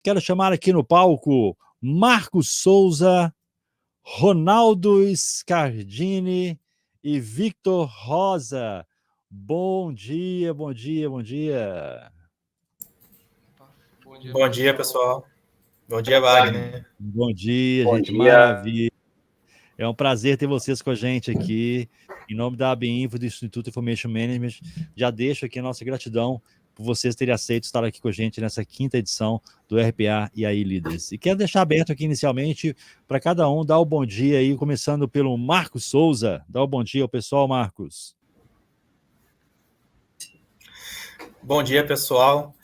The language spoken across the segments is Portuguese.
Quero chamar aqui no palco Marcos Souza, Ronaldo Scardini e Victor Rosa. Bom dia, bom dia, bom dia. Bom dia, pessoal. Bom dia, Wagner. Bom dia, Bom gente, dia. maravilha. É um prazer ter vocês com a gente aqui. Em nome da ABInfo, do Instituto Information Management, já deixo aqui a nossa gratidão por vocês terem aceito estar aqui com a gente nessa 5ª edição do RPA e aí Líderes. E quero deixar aberto aqui inicialmente para cada um dar o bom dia aí, começando pelo Marcos Souza. Dá o bom dia ao pessoal, Marcos. Bom dia, pessoal.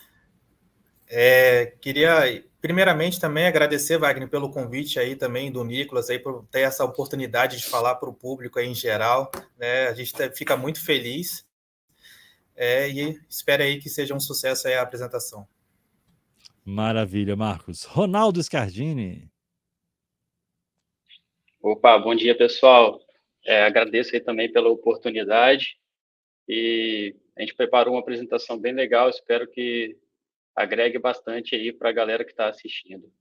Queria primeiramente também agradecer, Wagner, pelo convite aí também do Nicolas aí por ter essa oportunidade de falar para o público aí em geral, né? A gente fica muito feliz e espera aí que seja um sucesso aí a apresentação. Maravilha, Marcos. Ronaldo Scardini. Opa, bom dia, pessoal. Agradeço aí também pela oportunidade e a gente preparou uma apresentação bem legal, espero que agregue bastante aí para a galera que está assistindo.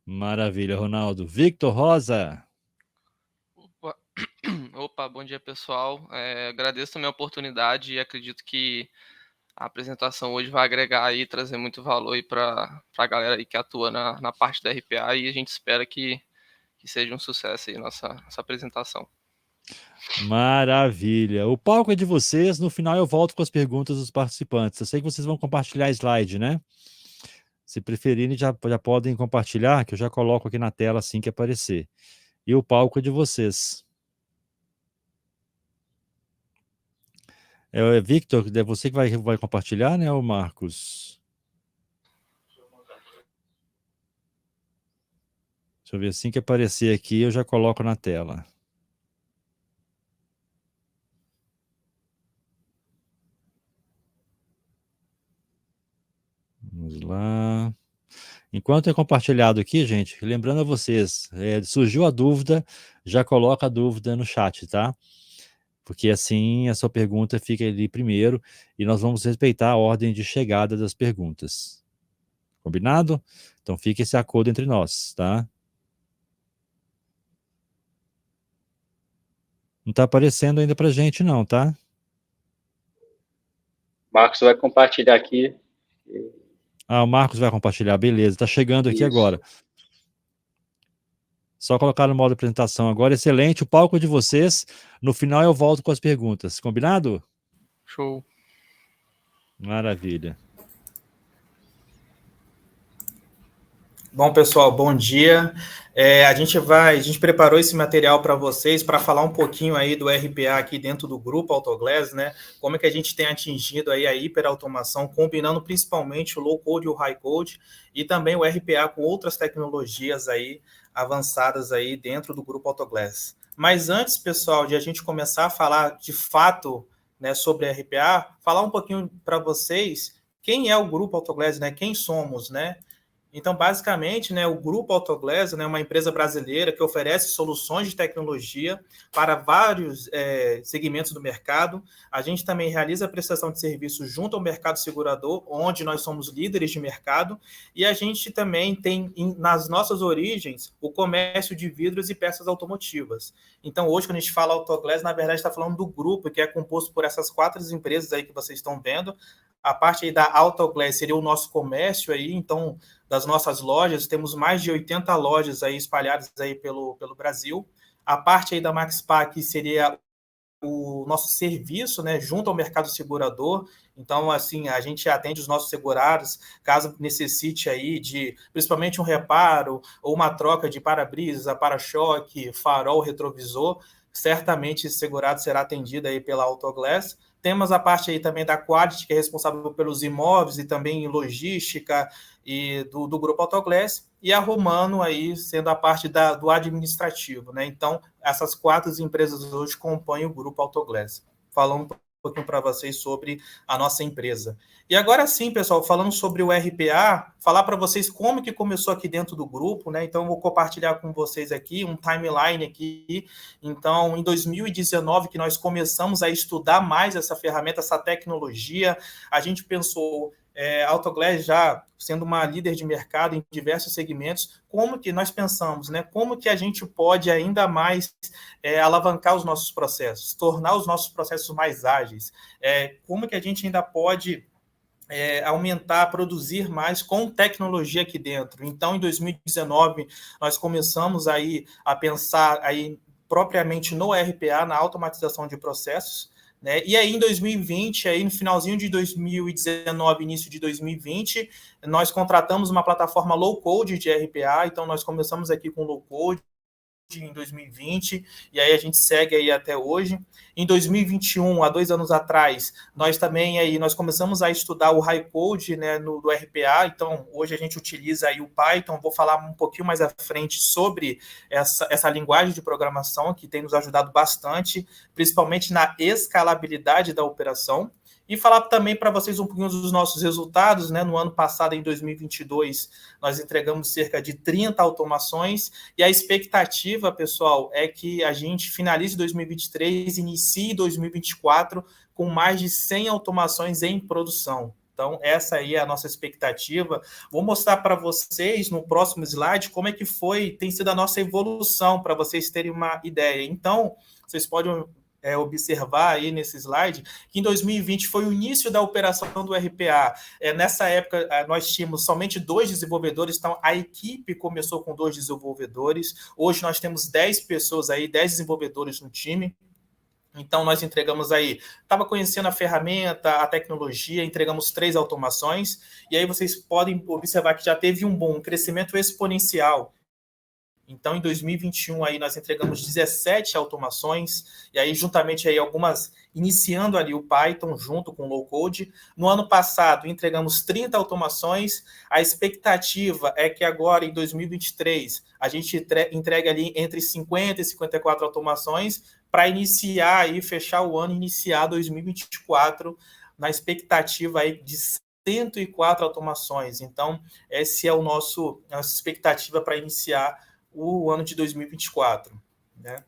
Maravilha, Ronaldo. Victor Rosa. Opa, bom dia, pessoal. Agradeço também a oportunidade e acredito que a apresentação hoje vai agregar aí, trazer muito valor aí para a galera aí que atua na parte da RPA e a gente espera que seja um sucesso aí nossa apresentação. Maravilha. O palco é de vocês. No final eu volto com as perguntas dos participantes. Eu sei que vocês vão compartilhar slide, né? Se preferirem, já podem compartilhar, que eu já coloco aqui na tela assim que aparecer. E o palco é de vocês. Victor, é você que vai compartilhar, né, o Marcos? Deixa eu ver, assim que aparecer aqui, eu já coloco na tela. Vamos lá. Enquanto é compartilhado aqui, gente, lembrando a vocês, surgiu a dúvida, já coloca a dúvida no chat, tá? Porque assim a sua pergunta fica ali primeiro e nós vamos respeitar a ordem de chegada das perguntas. Combinado? Então fica esse acordo entre nós, tá? Não tá aparecendo ainda pra gente não, tá? Marcos vai compartilhar aqui. O Marcos vai compartilhar, beleza. Tá chegando aqui Isso. agora. Só colocar no modo apresentação agora. Excelente, o palco é de vocês. No final eu volto com as perguntas. Combinado? Show. Maravilha. Bom, pessoal, bom dia. A gente preparou esse material para vocês para falar um pouquinho aí do RPA aqui dentro do grupo Autoglass, né? Como é que a gente tem atingido aí a hiperautomação, combinando principalmente o low code e o high code, e também o RPA com outras tecnologias aí avançadas aí dentro do grupo Autoglass. Mas antes, pessoal, de a gente começar a falar de fato, né, sobre RPA, falar um pouquinho para vocês quem é o grupo Autoglass, né? Quem somos, né? Então, basicamente, né, o Grupo Autoglass, né, é uma empresa brasileira que oferece soluções de tecnologia para vários segmentos do mercado. A gente também realiza a prestação de serviços junto ao mercado segurador, onde nós somos líderes de mercado, e a gente também tem, nas nossas origens, o comércio de vidros e peças automotivas. Então, hoje, quando a gente fala Autoglass, na verdade, está falando do grupo, que é composto por essas 4 empresas aí que vocês estão vendo. A parte aí da Autoglass seria o nosso comércio aí, então, das nossas lojas, temos mais de 80 lojas aí espalhadas aí pelo Brasil. A parte aí da MaxPac seria o nosso serviço, né, junto ao mercado segurador. Então, assim, a gente atende os nossos segurados, caso necessite aí de, principalmente um reparo ou uma troca de para-brisa, para-choque, farol, retrovisor, certamente esse segurado será atendido aí pela Autoglass. Temos a parte aí também da Quality, que é responsável pelos imóveis e também logística e do grupo Autoglass, e a Romano aí sendo a parte do administrativo, né? Então, essas 4 empresas hoje compõem o grupo Autoglass. Falando um pouquinho para vocês sobre a nossa empresa. E agora sim, pessoal, falando sobre o RPA, falar para vocês como que começou aqui dentro do grupo, né? Então, eu vou compartilhar com vocês aqui um timeline aqui. Então, em 2019, que nós começamos a estudar mais essa ferramenta, essa tecnologia, a gente pensou, a Autoglass já sendo uma líder de mercado em diversos segmentos, como que nós pensamos, né? Como que a gente pode ainda mais alavancar os nossos processos, tornar os nossos processos mais ágeis? Como que a gente ainda pode aumentar, produzir mais com tecnologia aqui dentro? Então, em 2019, nós começamos aí a pensar aí propriamente no RPA, na automatização de processos, né? E aí, em 2020, aí no finalzinho de 2019, início de 2020, nós contratamos uma plataforma low-code de RPA, então nós começamos aqui com low-code em 2020, e aí a gente segue aí até hoje. Em 2021, há 2 anos atrás, nós também aí, nós começamos a estudar o High Code, né, do RPA, então hoje a gente utiliza aí o Python, vou falar um pouquinho mais à frente sobre essa linguagem de programação que tem nos ajudado bastante, principalmente na escalabilidade da operação. E falar também para vocês um pouquinho dos nossos resultados, né? No ano passado, em 2022, nós entregamos cerca de 30 automações, e a expectativa, pessoal, é que a gente finalize 2023 e inicie 2024 com mais de 100 automações em produção. Então, essa aí é a nossa expectativa. Vou mostrar para vocês no próximo slide como é que tem sido a nossa evolução, para vocês terem uma ideia. Então, vocês podem observar aí nesse slide, que em 2020 foi o início da operação do RPA. Nessa época, nós tínhamos somente 2 desenvolvedores, então a equipe começou com 2 desenvolvedores. Hoje nós temos 10 pessoas aí, 10 desenvolvedores no time. Então, nós entregamos aí, estava conhecendo a ferramenta, a tecnologia, entregamos 3 automações, e aí vocês podem observar que já teve um crescimento exponencial. Então, em 2021, aí, nós entregamos 17 automações, e aí, juntamente, aí, algumas iniciando ali o Python junto com o Low Code. No ano passado, entregamos 30 automações. A expectativa é que agora, em 2023, a gente entregue ali entre 50 e 54 automações para iniciar aí, fechar o ano e iniciar 2024 na expectativa aí de 104 automações. Então, essa é a nossa expectativa para iniciar o ano de 2024, né?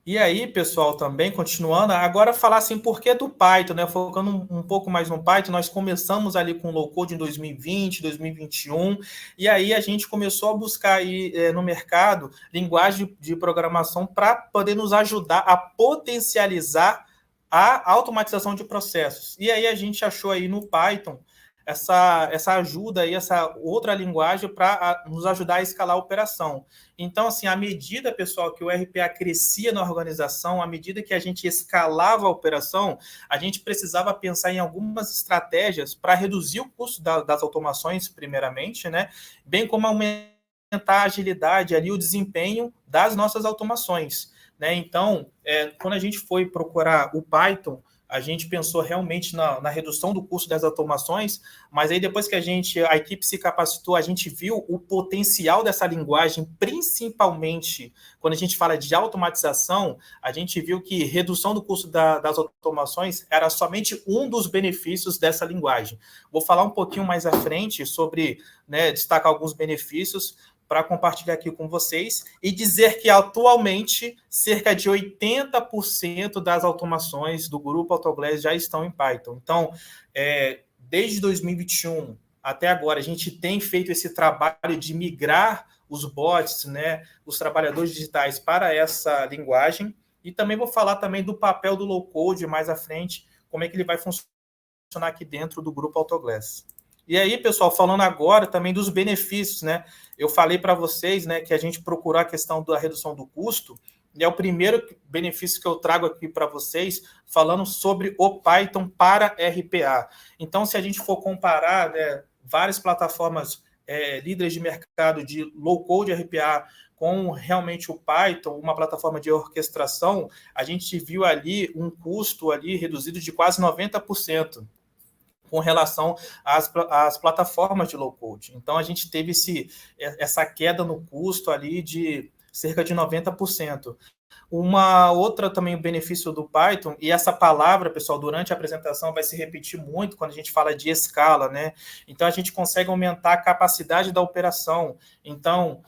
E aí, pessoal, também continuando, agora falar assim, por que do Python, né? Focando um pouco mais no Python, nós começamos ali com low code em 2020, 2021, e aí a gente começou a buscar aí no mercado linguagem de programação para poder nos ajudar a potencializar a automatização de processos. E aí a gente achou aí no Python essa ajuda aí, essa outra linguagem para nos ajudar a escalar a operação. Então, assim, à medida, pessoal, que o RPA crescia na organização, à medida que a gente escalava a operação, a gente precisava pensar em algumas estratégias para reduzir o custo das automações, primeiramente, né? Bem como aumentar a agilidade ali, o desempenho das nossas automações, né? Então, quando a gente foi procurar o Python, a gente pensou realmente na redução do custo das automações, mas aí depois que a equipe se capacitou, a gente viu o potencial dessa linguagem, principalmente quando a gente fala de automatização, a gente viu que redução do custo das automações era somente um dos benefícios dessa linguagem. Vou falar um pouquinho mais à frente sobre, né, destacar alguns benefícios para compartilhar aqui com vocês e dizer que atualmente cerca de 80% das automações do grupo Autoglass já estão em Python. Então, desde 2021 até agora, a gente tem feito esse trabalho de migrar os bots, né, os trabalhadores digitais para essa linguagem, e também vou falar também do papel do low code mais à frente, como é que ele vai funcionar aqui dentro do grupo Autoglass. E aí, pessoal, falando agora também dos benefícios, né? Eu falei para vocês, né, que a gente procurou a questão da redução do custo, e é o primeiro benefício que eu trago aqui para vocês, falando sobre o Python para RPA. Então, se a gente for comparar, né, várias plataformas líderes de mercado de low-code RPA com realmente o Python, uma plataforma de orquestração, a gente viu ali um custo ali reduzido de quase 90%. Com relação às plataformas de low-code. Então, a gente teve essa queda no custo ali de cerca de 90%. Uma outra também benefício do Python, e essa palavra, pessoal, durante a apresentação vai se repetir muito quando a gente fala de escala, né? Então, a gente consegue aumentar a capacidade da operação. Então,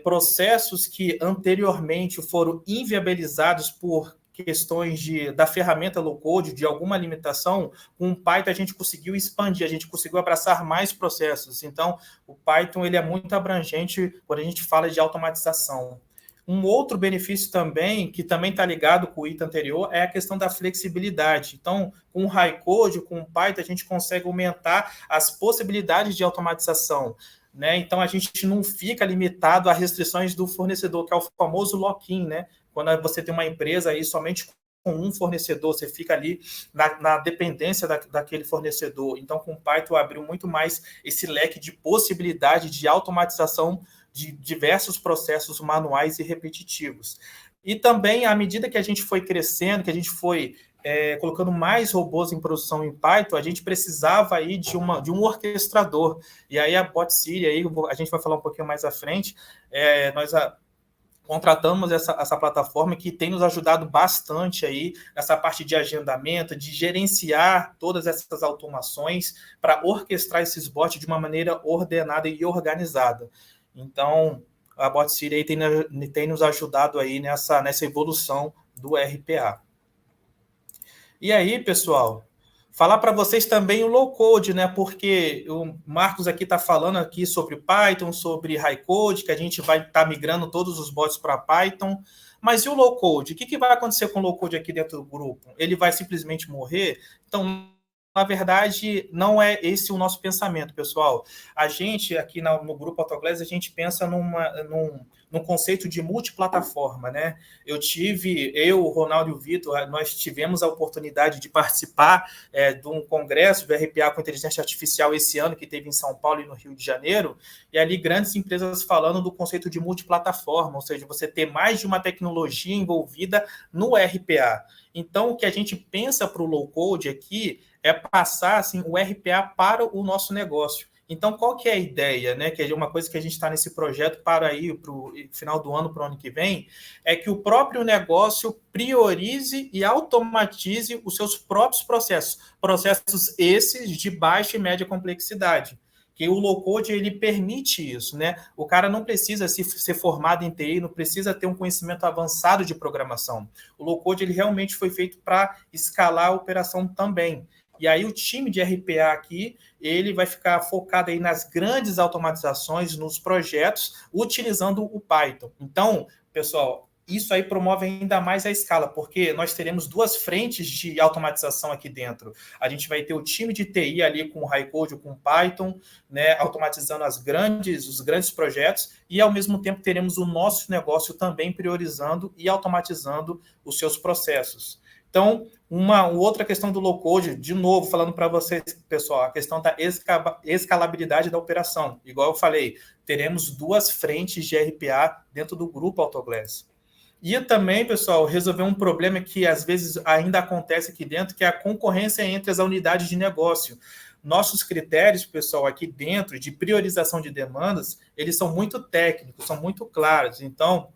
processos que anteriormente foram inviabilizados por questões da ferramenta low-code, de alguma limitação, com o Python a gente conseguiu expandir, a gente conseguiu abraçar mais processos. Então, o Python ele é muito abrangente quando a gente fala de automatização. Um outro benefício também, que também está ligado com o item anterior, é a questão da flexibilidade. Então, com o High-Code, com o Python, a gente consegue aumentar as possibilidades de automatização. Né? Então, a gente não fica limitado a restrições do fornecedor, que é o famoso lock-in, né? Quando você tem uma empresa aí somente com um fornecedor, você fica ali na dependência daquele fornecedor. Então, com o Python, abriu muito mais esse leque de possibilidade de automatização de diversos processos manuais e repetitivos. E também, à medida que a gente foi crescendo, que a gente foi colocando mais robôs em produção em Python, a gente precisava aí de um orquestrador. E aí a BotCity, aí a gente vai falar um pouquinho mais à frente, nós contratamos essa plataforma que tem nos ajudado bastante aí nessa parte de agendamento, de gerenciar todas essas automações para orquestrar esses bots de uma maneira ordenada e organizada. Então, a BotCity aí tem nos ajudado aí nessa evolução do RPA. E aí, pessoal, falar para vocês também o low-code, né? Porque o Marcos aqui está falando aqui sobre Python, sobre High-Code, que a gente vai estar migrando todos os bots para Python. Mas e o low-code? O que vai acontecer com o low-code aqui dentro do grupo? Ele vai simplesmente morrer? Então, na verdade, não é esse o nosso pensamento, pessoal. A gente, aqui no Grupo AutoGlass, a gente pensa num conceito de multiplataforma, né? Eu, o Ronaldo e o Vitor, nós tivemos a oportunidade de participar de um congresso do RPA com inteligência artificial esse ano, que teve em São Paulo e no Rio de Janeiro, e ali grandes empresas falando do conceito de multiplataforma, ou seja, você ter mais de uma tecnologia envolvida no RPA. Então, o que a gente pensa para o low-code aqui é passar assim, o RPA para o nosso negócio. Então, qual que é a ideia, né? Que é uma coisa que a gente está nesse projeto para ir para o final do ano, para o ano que vem, é que o próprio negócio priorize e automatize os seus próprios processos esses de baixa e média complexidade. Que o low-code, ele permite isso, né? O cara não precisa ser formado em TI, não precisa ter um conhecimento avançado de programação. O low-code, ele realmente foi feito para escalar a operação também. E aí o time de RPA aqui, ele vai ficar focado aí nas grandes automatizações, nos projetos, utilizando o Python. Então, pessoal, isso aí promove ainda mais a escala, porque nós teremos duas frentes de automatização aqui dentro. A gente vai ter o time de TI ali com o High-Code, com o Python, né, automatizando os grandes projetos, e ao mesmo tempo teremos o nosso negócio também priorizando e automatizando os seus processos. Então, uma outra questão do low-code, de novo, falando para vocês, pessoal, a questão da escalabilidade da operação. Igual eu falei, teremos duas frentes de RPA dentro do Grupo AutoGlass. E também, pessoal, resolver um problema que às vezes ainda acontece aqui dentro, que é a concorrência entre as unidades de negócio. Nossos critérios, pessoal, aqui dentro, de priorização de demandas, eles são muito técnicos, são muito claros. Então,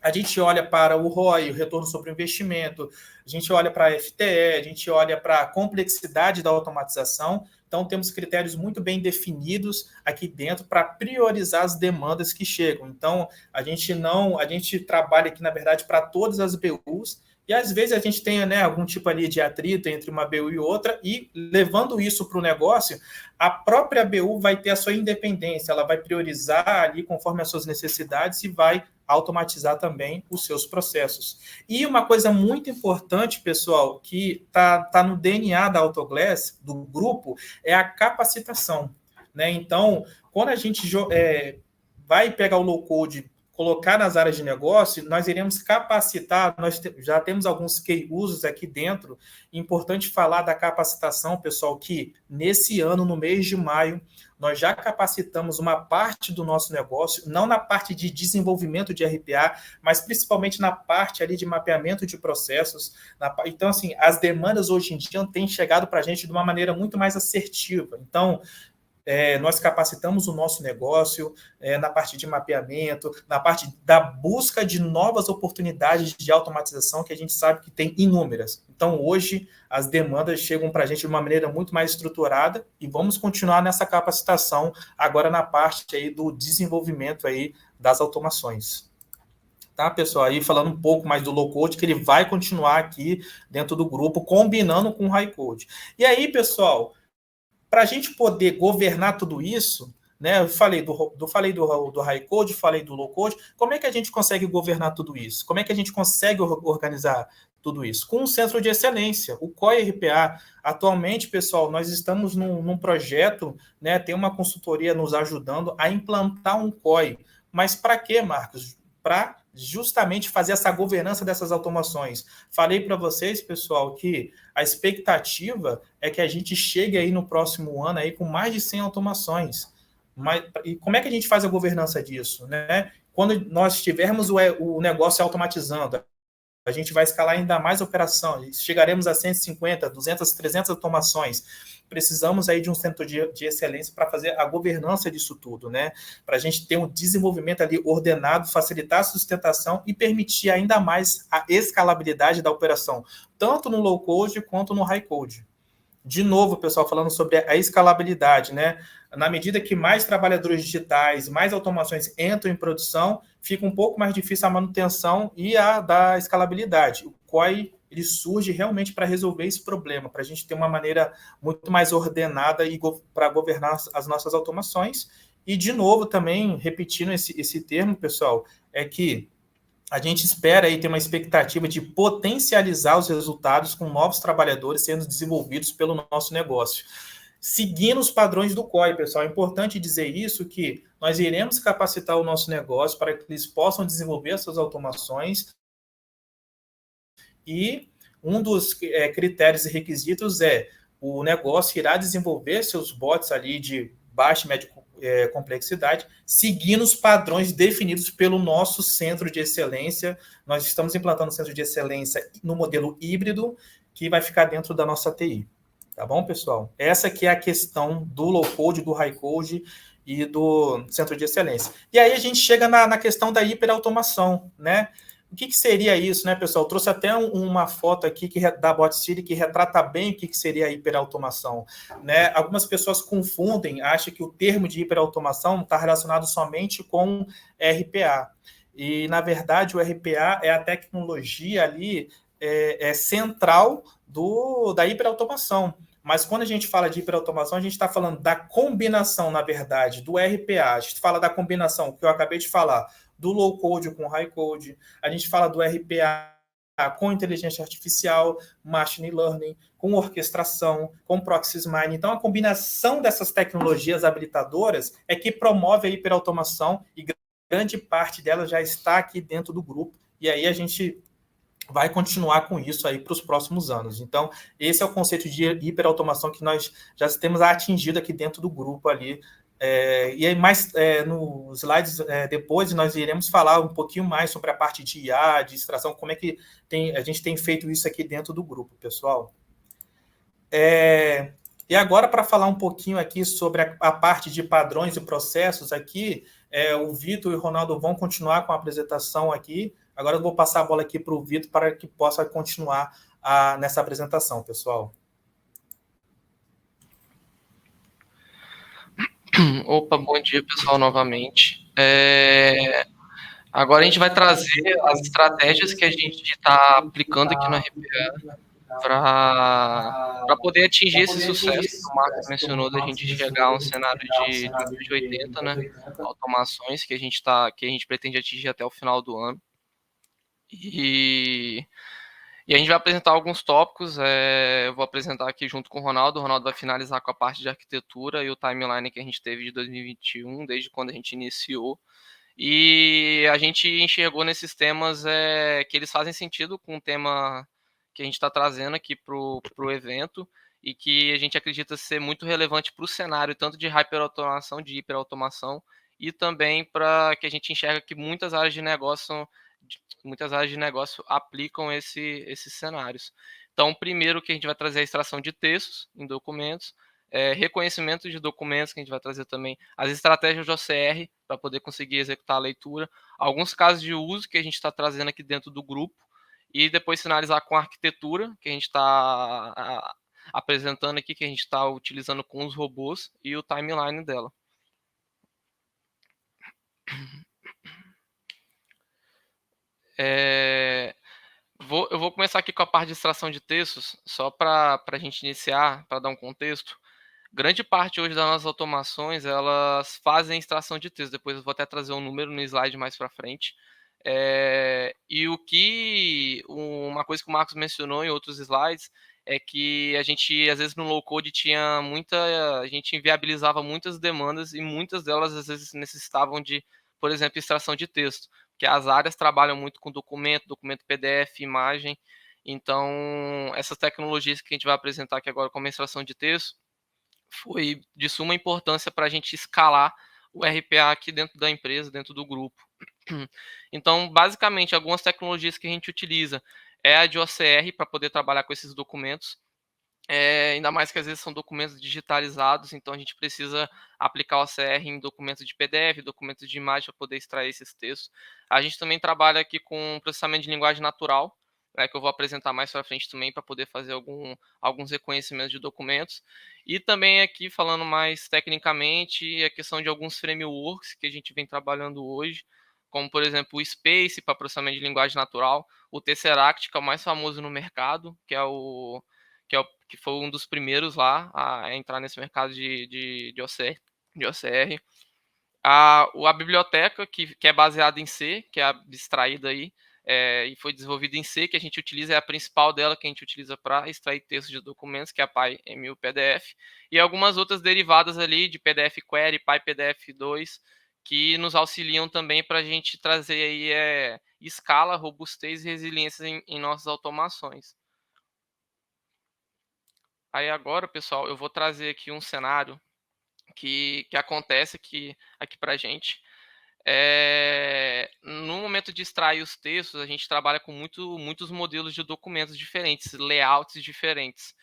a gente olha para o ROI, o retorno sobre o investimento, a gente olha para a FTE, a gente olha para a complexidade da automatização. Então, temos critérios muito bem definidos aqui dentro para priorizar as demandas que chegam. Então, a gente trabalha aqui, na verdade, para todas as BUs, e às vezes a gente tem, né, algum tipo ali de atrito entre uma BU e outra, e levando isso para o negócio, a própria BU vai ter a sua independência, ela vai priorizar ali conforme as suas necessidades e vai automatizar também os seus processos. E uma coisa muito importante, pessoal, que tá no DNA da AutoGlass, do grupo, é a capacitação, né? Então, quando a gente vai pegar o low-code, colocar nas áreas de negócio, nós iremos capacitar, nós já temos alguns key usos aqui dentro. Importante falar da capacitação, pessoal, que nesse ano, no mês de maio, nós já capacitamos uma parte do nosso negócio, não na parte de desenvolvimento de RPA, mas principalmente na parte ali de mapeamento de processos. Então, assim, as demandas hoje em dia têm chegado para a gente de uma maneira muito mais assertiva. Então, nós capacitamos o nosso negócio na parte de mapeamento, na parte da busca de novas oportunidades de automatização, que a gente sabe que tem inúmeras. Então, hoje, as demandas chegam para a gente de uma maneira muito mais estruturada e vamos continuar nessa capacitação agora na parte aí do desenvolvimento aí das automações. tá, pessoal? Aí falando um pouco mais do low code, que ele vai continuar aqui dentro do grupo, combinando com o high code. E aí, pessoal, para a gente poder governar tudo isso, né? Eu falei do high code, falei do low code. Como é que a gente consegue governar tudo isso? Como é que a gente consegue organizar tudo isso? Com um centro de excelência, o COI RPA. Atualmente, pessoal, nós estamos num projeto, né? Tem uma consultoria nos ajudando a implantar um COI. Mas para quê, Marcos? Para justamente fazer essa governança dessas automações. Falei para vocês, pessoal, que a expectativa é que a gente chegue aí no próximo ano aí com mais de 100 automações. Mas, e como é que a gente faz a governança disso, né? Quando nós tivermos o negócio automatizando, a gente vai escalar ainda mais a operação, chegaremos a 150, 200, 300 automações. Precisamos aí de um centro de excelência para fazer a governança disso tudo, né? Para a gente ter um desenvolvimento ali ordenado, facilitar a sustentação e permitir ainda mais a escalabilidade da operação, tanto no low code quanto no high code. De novo, pessoal, falando sobre a escalabilidade, né? Na medida que mais trabalhadores digitais, mais automações entram em produção, fica um pouco mais difícil a manutenção e a da escalabilidade. O COI ele surge realmente para resolver esse problema, para a gente ter uma maneira muito mais ordenada e para governar as nossas automações. E, de novo, também, repetindo esse termo, pessoal, é que a gente espera aí ter uma expectativa de potencializar os resultados com novos trabalhadores sendo desenvolvidos pelo nosso negócio. Seguindo os padrões do COI, pessoal, é importante dizer isso, que nós iremos capacitar o nosso negócio para que eles possam desenvolver essas automações e um dos critérios e requisitos é o negócio irá desenvolver seus bots ali de baixa e média complexidade, seguindo os padrões definidos pelo nosso centro de excelência. Nós estamos implantando um centro de excelência no modelo híbrido, que vai ficar dentro da nossa TI. Tá bom, pessoal? Essa aqui é a questão do low code, do high code e do centro de excelência. E aí a gente chega na questão da hiperautomação, né? O que seria isso, né, pessoal? Eu trouxe até uma foto aqui da BotCity que retrata bem o que seria a hiperautomação, né? Algumas pessoas confundem, acham que o termo de hiperautomação está relacionado somente com RPA. E, na verdade, o RPA é a tecnologia ali central da hiperautomação. Mas quando a gente fala de hiperautomação, a gente está falando da combinação, na verdade, do RPA. A gente fala da combinação que eu acabei de falar, do low code com high code. A gente fala do RPA com inteligência artificial, machine learning, com orquestração, com proxy mining. Então, a combinação dessas tecnologias habilitadoras é que promove a hiperautomação e grande parte dela já está aqui dentro do grupo. E aí a gente vai continuar com isso aí para os próximos anos. Então, esse é o conceito de hiperautomação que nós já temos atingido aqui dentro do grupo ali. E aí, mais nos slides depois, nós iremos falar um pouquinho mais sobre a parte de IA, de extração, como é que a gente tem feito isso aqui dentro do grupo, pessoal. E agora, para falar um pouquinho aqui sobre a parte de padrões e processos aqui, o Vitor e o Ronaldo vão continuar com a apresentação aqui. Agora eu vou passar a bola aqui para o Vitor para que possa continuar nessa apresentação, pessoal. Opa, bom dia, pessoal, novamente. Agora a gente vai trazer as estratégias que a gente está aplicando aqui no RPA para poder atingir esse sucesso que o Marcos mencionou, da gente chegar a um cenário de 80, né, automações que a gente pretende atingir até o final do ano. E a gente vai apresentar alguns tópicos, eu vou apresentar aqui junto com o Ronaldo vai finalizar com a parte de arquitetura e o timeline que a gente teve de 2021, desde quando a gente iniciou. E a gente enxergou nesses temas que eles fazem sentido com o tema que a gente está trazendo aqui para o evento e que a gente acredita ser muito relevante para o cenário, tanto de hyperautomação, de hiperautomação, e também para que a gente enxerga que muitas áreas de negócio aplicam esses cenários. Então, primeiro que a gente vai trazer a extração de textos em documentos, reconhecimento de documentos, que a gente vai trazer também as estratégias de OCR para poder conseguir executar a leitura, alguns casos de uso que a gente está trazendo aqui dentro do grupo, e depois finalizar com a arquitetura, que a gente está apresentando aqui, que a gente está utilizando com os robôs, e o timeline dela. Eu vou começar aqui com a parte de extração de textos, só para a gente iniciar, para dar um contexto. Grande parte hoje das nossas automações, elas fazem extração de texto. Depois eu vou até trazer um número no slide mais para frente. Uma coisa que o Marcos mencionou em outros slides é que a gente, às vezes, no low-code a gente inviabilizava muitas demandas e muitas delas, às vezes, necessitavam de, por exemplo, extração de texto, porque as áreas trabalham muito com documento PDF, imagem. Então, essas tecnologias que a gente vai apresentar aqui agora como extração de texto, foi de suma importância para a gente escalar o RPA aqui dentro da empresa, dentro do grupo. Então, basicamente, algumas tecnologias que a gente utiliza é a de OCR para poder trabalhar com esses documentos. Ainda mais que às vezes são documentos digitalizados, então a gente precisa aplicar o OCR em documentos de PDF, documentos de imagem para poder extrair esses textos. A gente também trabalha aqui com processamento de linguagem natural, que eu vou apresentar mais para frente também para poder fazer alguns reconhecimentos de documentos. E também aqui, falando mais tecnicamente, a questão de alguns frameworks que a gente vem trabalhando hoje, como, por exemplo, o Space para processamento de linguagem natural, o Tesseract, que é o mais famoso no mercado, que foi um dos primeiros lá a entrar nesse mercado de OCR. A biblioteca, que é baseada em C, que é abstraída aí, e foi desenvolvida em C, que a gente utiliza, é a principal dela, que a gente utiliza para extrair textos de documentos, que é a PyML-PDF, e algumas outras derivadas ali de PDF Query, PyPDF2, que nos auxiliam também para a gente trazer aí escala, robustez e resiliência em nossas automações. Aí agora, pessoal, eu vou trazer aqui um cenário que acontece aqui para a gente. No momento de extrair os textos, a gente trabalha com muitos modelos de documentos diferentes, layouts diferentes.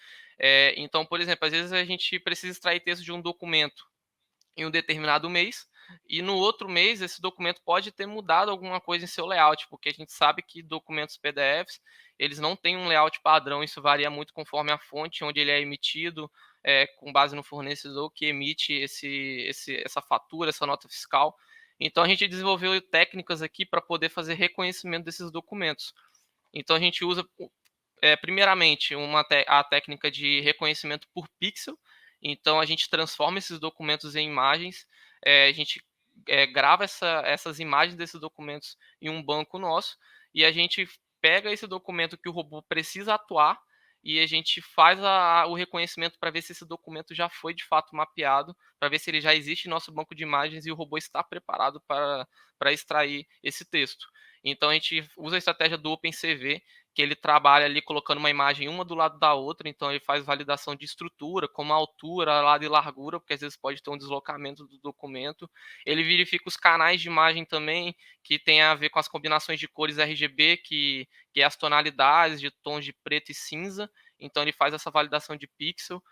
Então, por exemplo, às vezes a gente precisa extrair texto de um documento em um determinado mês, e no outro mês esse documento pode ter mudado alguma coisa em seu layout, porque a gente sabe que documentos PDFs, eles não têm um layout padrão, isso varia muito conforme a fonte onde ele é emitido, com base no fornecedor que emite essa fatura, essa nota fiscal. Então a gente desenvolveu técnicas aqui para poder fazer reconhecimento desses documentos. Então a gente usa primeiramente a técnica de reconhecimento por pixel. Então a gente transforma esses documentos em imagens, a gente grava essas imagens desses documentos em um banco nosso, e a gente pega esse documento que o robô precisa atuar e a gente faz o reconhecimento para ver se esse documento já foi de fato mapeado, para ver se ele já existe em nosso banco de imagens e o robô está preparado para extrair esse texto. Então a gente usa a estratégia do OpenCV, que ele trabalha ali colocando uma imagem uma do lado da outra, então ele faz validação de estrutura, como a altura, lado e largura, porque às vezes pode ter um deslocamento do documento. Ele verifica os canais de imagem também, que tem a ver com as combinações de cores RGB, que é as tonalidades de tons de preto e cinza, então ele faz essa validação de pixel,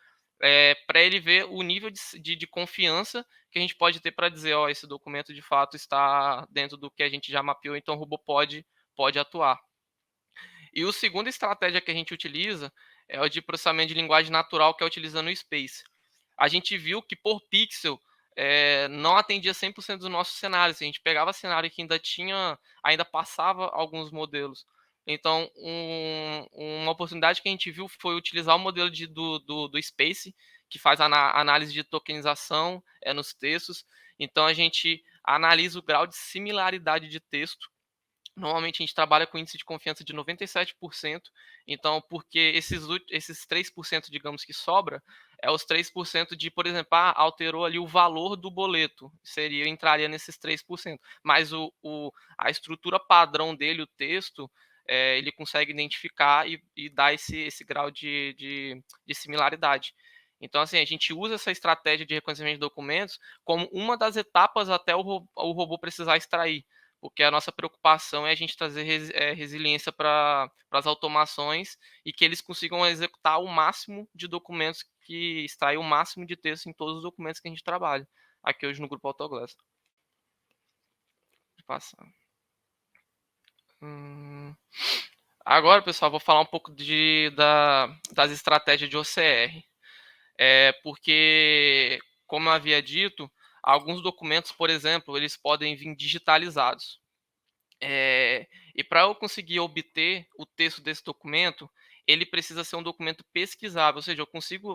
para ele ver o nível de confiança que a gente pode ter para dizer, esse documento de fato está dentro do que a gente já mapeou, então o robô pode atuar. E a segunda estratégia que a gente utiliza é o de processamento de linguagem natural, que é utilizando o Space. A gente viu que por pixel não atendia 100% dos nossos cenários. A gente pegava cenário que ainda passava alguns modelos. Então, uma oportunidade que a gente viu foi utilizar o modelo do Space, que faz a análise de tokenização nos textos. Então, a gente analisa o grau de similaridade de texto. Normalmente a gente trabalha com índice de confiança de 97%, então porque esses 3%, digamos, que sobra, é os 3% de, por exemplo, alterou ali o valor do boleto, entraria nesses 3%, mas a estrutura padrão dele, o texto, ele consegue identificar e dar esse grau de similaridade. Então, assim, a gente usa essa estratégia de reconhecimento de documentos como uma das etapas até o robô precisar extrair, porque a nossa preocupação é a gente trazer resiliência para as automações e que eles consigam executar o máximo de documentos, que extrair o máximo de texto em todos os documentos que a gente trabalha aqui hoje no Grupo Autoglass. Vou passar. Agora, pessoal, vou falar um pouco das estratégias de OCR. Porque, como eu havia dito, alguns documentos, por exemplo, eles podem vir digitalizados. E para eu conseguir obter o texto desse documento, ele precisa ser um documento pesquisável, ou seja,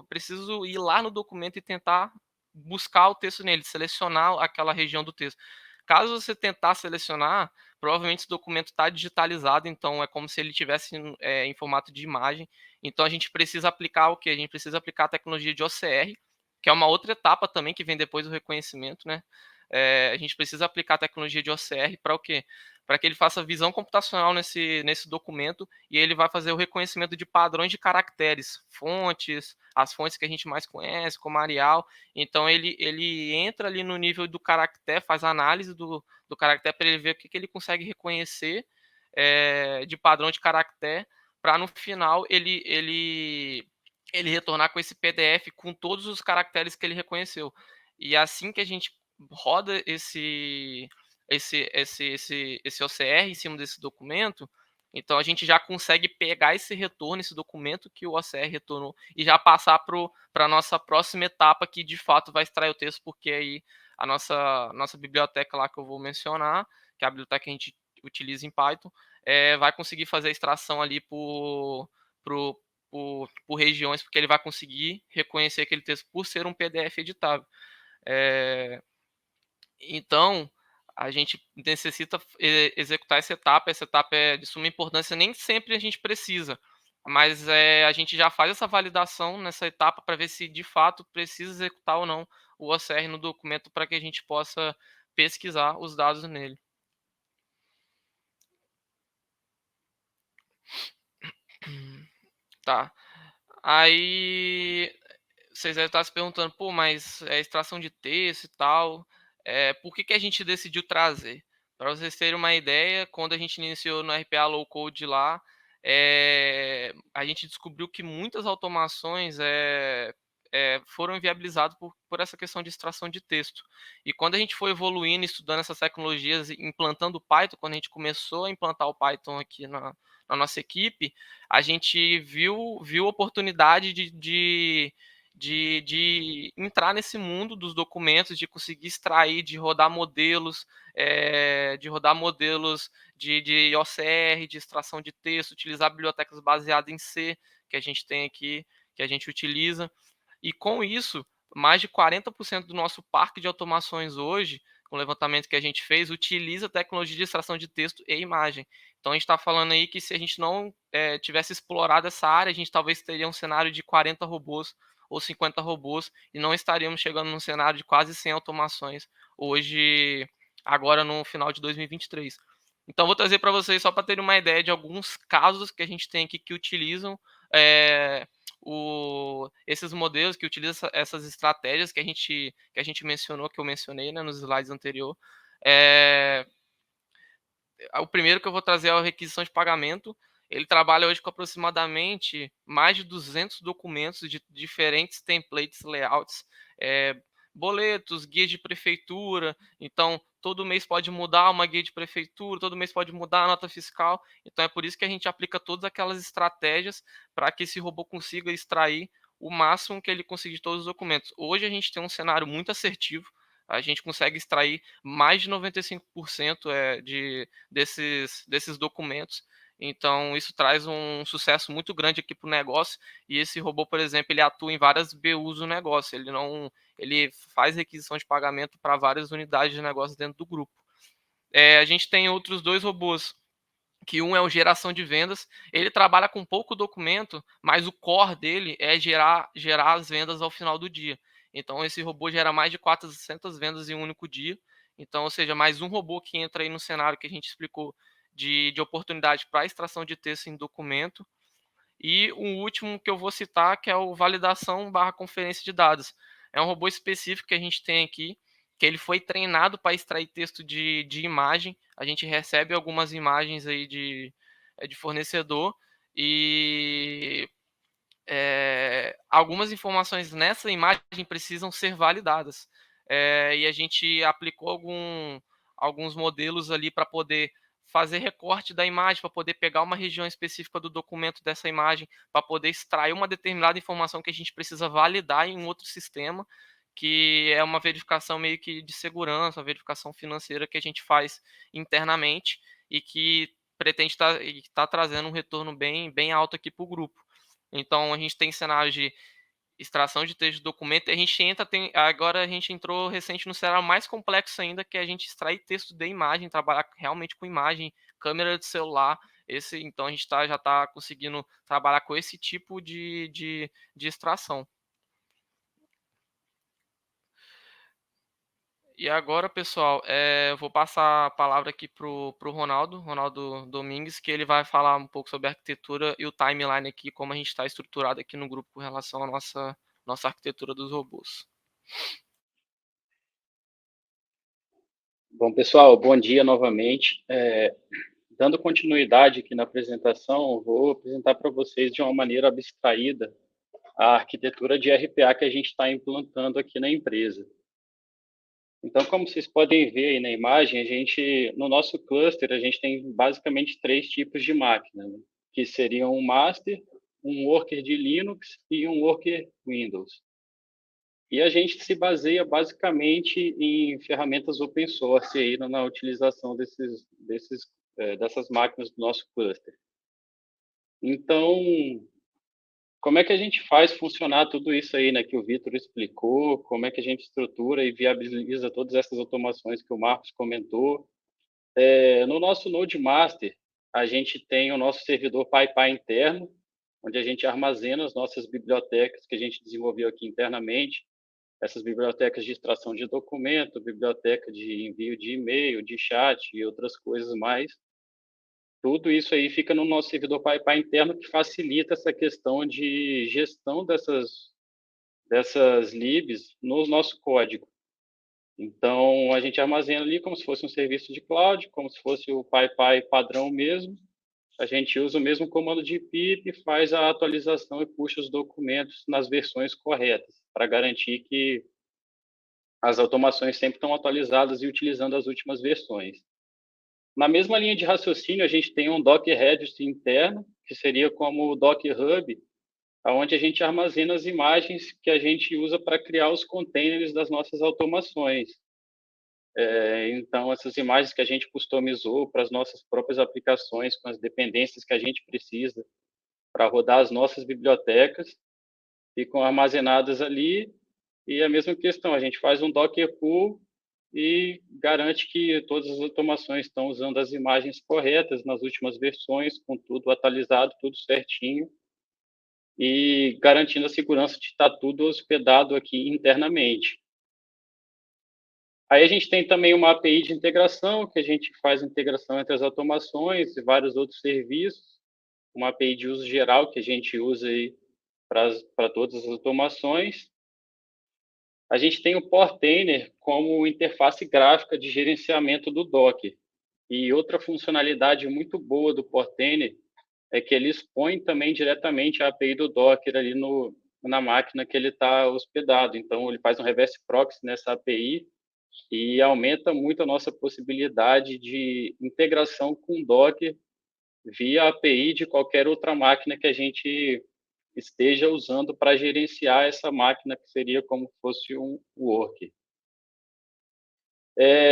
preciso ir lá no documento e tentar buscar o texto nele, selecionar aquela região do texto. Caso você tentar selecionar, provavelmente esse documento está digitalizado, então é como se ele tivesse em formato de imagem. Então a gente precisa aplicar o quê? A gente precisa aplicar a tecnologia de OCR, que é uma outra etapa também que vem depois do reconhecimento, né? A gente precisa aplicar a tecnologia de OCR para o quê? Para que ele faça visão computacional nesse documento e ele vai fazer o reconhecimento de padrões de caracteres, fontes, as fontes que a gente mais conhece, como Arial. Então, ele entra ali no nível do caractere, faz a análise do caractere para ele ver o que ele consegue reconhecer de padrão de caractere, para no final ele retornar com esse PDF com todos os caracteres que ele reconheceu. E assim que a gente roda esse OCR em cima desse documento, então a gente já consegue pegar esse retorno, esse documento que o OCR retornou, e já passar para a nossa próxima etapa, que de fato vai extrair o texto, porque aí a nossa biblioteca lá que eu vou mencionar, que é a biblioteca que a gente utiliza em Python, vai conseguir fazer a extração ali por regiões, porque ele vai conseguir reconhecer aquele texto por ser um PDF editável. Então, a gente necessita executar essa etapa é de suma importância, nem sempre a gente precisa, mas a gente já faz essa validação nessa etapa para ver se de fato precisa executar ou não o OCR no documento para que a gente possa pesquisar os dados nele. Tá. Aí vocês devem estar se perguntando, pô, mas extração de texto e tal, por que a gente decidiu trazer? Para vocês terem uma ideia, quando a gente iniciou no RPA Low Code lá, a gente descobriu que muitas automações foram inviabilizadas por essa questão de extração de texto. E quando a gente foi evoluindo, estudando essas tecnologias, implantando o Python, quando a gente começou a implantar o Python aqui na nossa equipe, a gente viu oportunidade de entrar nesse mundo dos documentos, de conseguir extrair, de rodar modelos de OCR, de extração de texto, utilizar bibliotecas baseadas em C, que a gente tem aqui, que a gente utiliza. E com isso, mais de 40% do nosso parque de automações hoje, com o levantamento que a gente fez, utiliza tecnologia de extração de texto e imagem. Então a gente está falando aí que se a gente não tivesse explorado essa área, a gente talvez teria um cenário de 40 robôs ou 50 robôs e não estaríamos chegando num cenário de quase 100 automações hoje, agora no final de 2023. Então vou trazer para vocês só para terem uma ideia de alguns casos que a gente tem aqui que utilizam esses modelos, que utilizam essas estratégias que a gente mencionou, que eu mencionei, né, nos slides anteriores. O primeiro que eu vou trazer é a requisição de pagamento. Ele trabalha hoje com aproximadamente mais de 200 documentos de diferentes templates, layouts, boletos, guia de prefeitura. Então, todo mês pode mudar uma guia de prefeitura, todo mês pode mudar a nota fiscal. Então, é por isso que a gente aplica todas aquelas estratégias para que esse robô consiga extrair o máximo que ele conseguir de todos os documentos. Hoje a gente tem um cenário muito assertivo. A gente consegue extrair mais de 95% desses documentos. Então, isso traz um sucesso muito grande aqui para o negócio. E esse robô, por exemplo, ele atua em várias BUs do negócio. Ele faz requisição de pagamento para várias unidades de negócio dentro do grupo. A gente tem outros dois robôs, que um é o geração de vendas. Ele trabalha com pouco documento, mas o core dele é gerar as vendas ao final do dia. Então, esse robô gera mais de 400 vendas em um único dia. Então, ou seja, mais um robô que entra aí no cenário que a gente explicou de oportunidade para extração de texto em documento. E o último que eu vou citar, que é o validação/conferência de dados. É um robô específico que a gente tem aqui, que ele foi treinado para extrair texto de imagem. A gente recebe algumas imagens aí de fornecedor e algumas informações nessa imagem precisam ser validadas. E a gente aplicou alguns modelos ali para poder fazer recorte da imagem, para poder pegar uma região específica do documento dessa imagem, para poder extrair uma determinada informação que a gente precisa validar em um outro sistema, que é uma verificação meio que de segurança, uma verificação financeira que a gente faz internamente e que pretende estar trazendo um retorno bem alto aqui para o grupo. Então, a gente tem cenários de extração de texto de documento, a gente agora a gente entrou recente no cenário mais complexo ainda, que é a gente extrair texto de imagem, trabalhar realmente com imagem, câmera de celular, então a gente já está conseguindo trabalhar com esse tipo de extração. E agora, pessoal, eu vou passar a palavra aqui para o Ronaldo Domingues, que ele vai falar um pouco sobre a arquitetura e o timeline aqui, como a gente está estruturado aqui no grupo com relação à nossa arquitetura dos robôs. Bom, pessoal, bom dia novamente. Dando continuidade aqui na apresentação, vou apresentar para vocês de uma maneira abstraída a arquitetura de RPA que a gente está implantando aqui na empresa. Então, como vocês podem ver aí na imagem, no nosso cluster, a gente tem basicamente 3 tipos de máquina, né? Que seriam um master, um worker de Linux e um worker Windows. E a gente se baseia basicamente em ferramentas open source aí na utilização dessas máquinas do nosso cluster. Então, como é que a gente faz funcionar tudo isso aí, né, que o Vitor explicou? Como é que a gente estrutura e viabiliza todas essas automações que o Marcos comentou? No nosso Node Master, a gente tem o nosso servidor PyPy interno, onde a gente armazena as nossas bibliotecas que a gente desenvolveu aqui internamente, essas bibliotecas de extração de documento, biblioteca de envio de e-mail, de chat e outras coisas mais. Tudo isso aí fica no nosso servidor PyPy interno, que facilita essa questão de gestão dessas libs no nosso código. Então, a gente armazena ali como se fosse um serviço de cloud, como se fosse o PyPy padrão mesmo. A gente usa o mesmo comando de pip, faz a atualização e puxa os documentos nas versões corretas, para garantir que as automações sempre estão atualizadas e utilizando as últimas versões. Na mesma linha de raciocínio, a gente tem um Docker Registry interno, que seria como o Docker Hub, onde a gente armazena as imagens que a gente usa para criar os containers das nossas automações. Então, essas imagens que a gente customizou para as nossas próprias aplicações, com as dependências que a gente precisa para rodar as nossas bibliotecas, ficam armazenadas ali. E a mesma questão, a gente faz um Docker Pool e garante que todas as automações estão usando as imagens corretas nas últimas versões, com tudo atualizado, tudo certinho, e garantindo a segurança de estar tudo hospedado aqui internamente. Aí a gente tem também uma API de integração, que a gente faz integração entre as automações e vários outros serviços, uma API de uso geral que a gente usa aí para todas as automações. A gente tem o Portainer como interface gráfica de gerenciamento do Docker. E outra funcionalidade muito boa do Portainer é que ele expõe também diretamente a API do Docker ali na máquina que ele está hospedado. Então, ele faz um reverse proxy nessa API e aumenta muito a nossa possibilidade de integração com o Docker via API de qualquer outra máquina que a gente esteja usando para gerenciar essa máquina, que seria como se fosse um worker.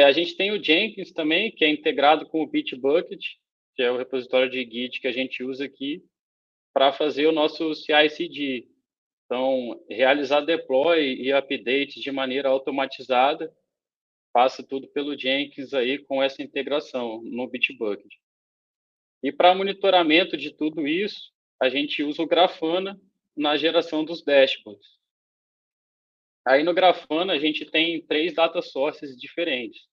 A gente tem o Jenkins também, que é integrado com o Bitbucket, que é o repositório de Git que a gente usa aqui para fazer o nosso CI/CD. Então, realizar deploy e update de maneira automatizada, passa tudo pelo Jenkins aí com essa integração no Bitbucket. E para monitoramento de tudo isso, a gente usa o Grafana na geração dos dashboards. Aí no Grafana a gente tem 3 data sources diferentes.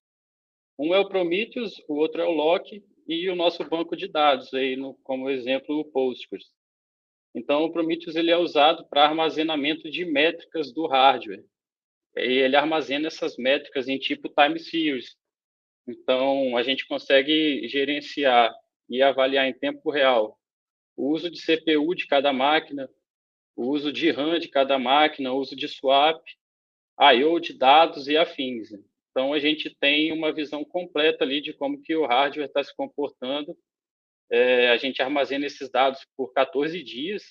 Um é o Prometheus, o outro é o Loki e o nosso banco de dados, aí como exemplo o Postgres. Então o Prometheus ele é usado para armazenamento de métricas do hardware. E ele armazena essas métricas em tipo time series. Então a gente consegue gerenciar e avaliar em tempo real o uso de CPU de cada máquina, o uso de RAM de cada máquina, o uso de swap, I/O de dados e afins. Então, a gente tem uma visão completa ali de como que o hardware está se comportando. A gente armazena esses dados por 14 dias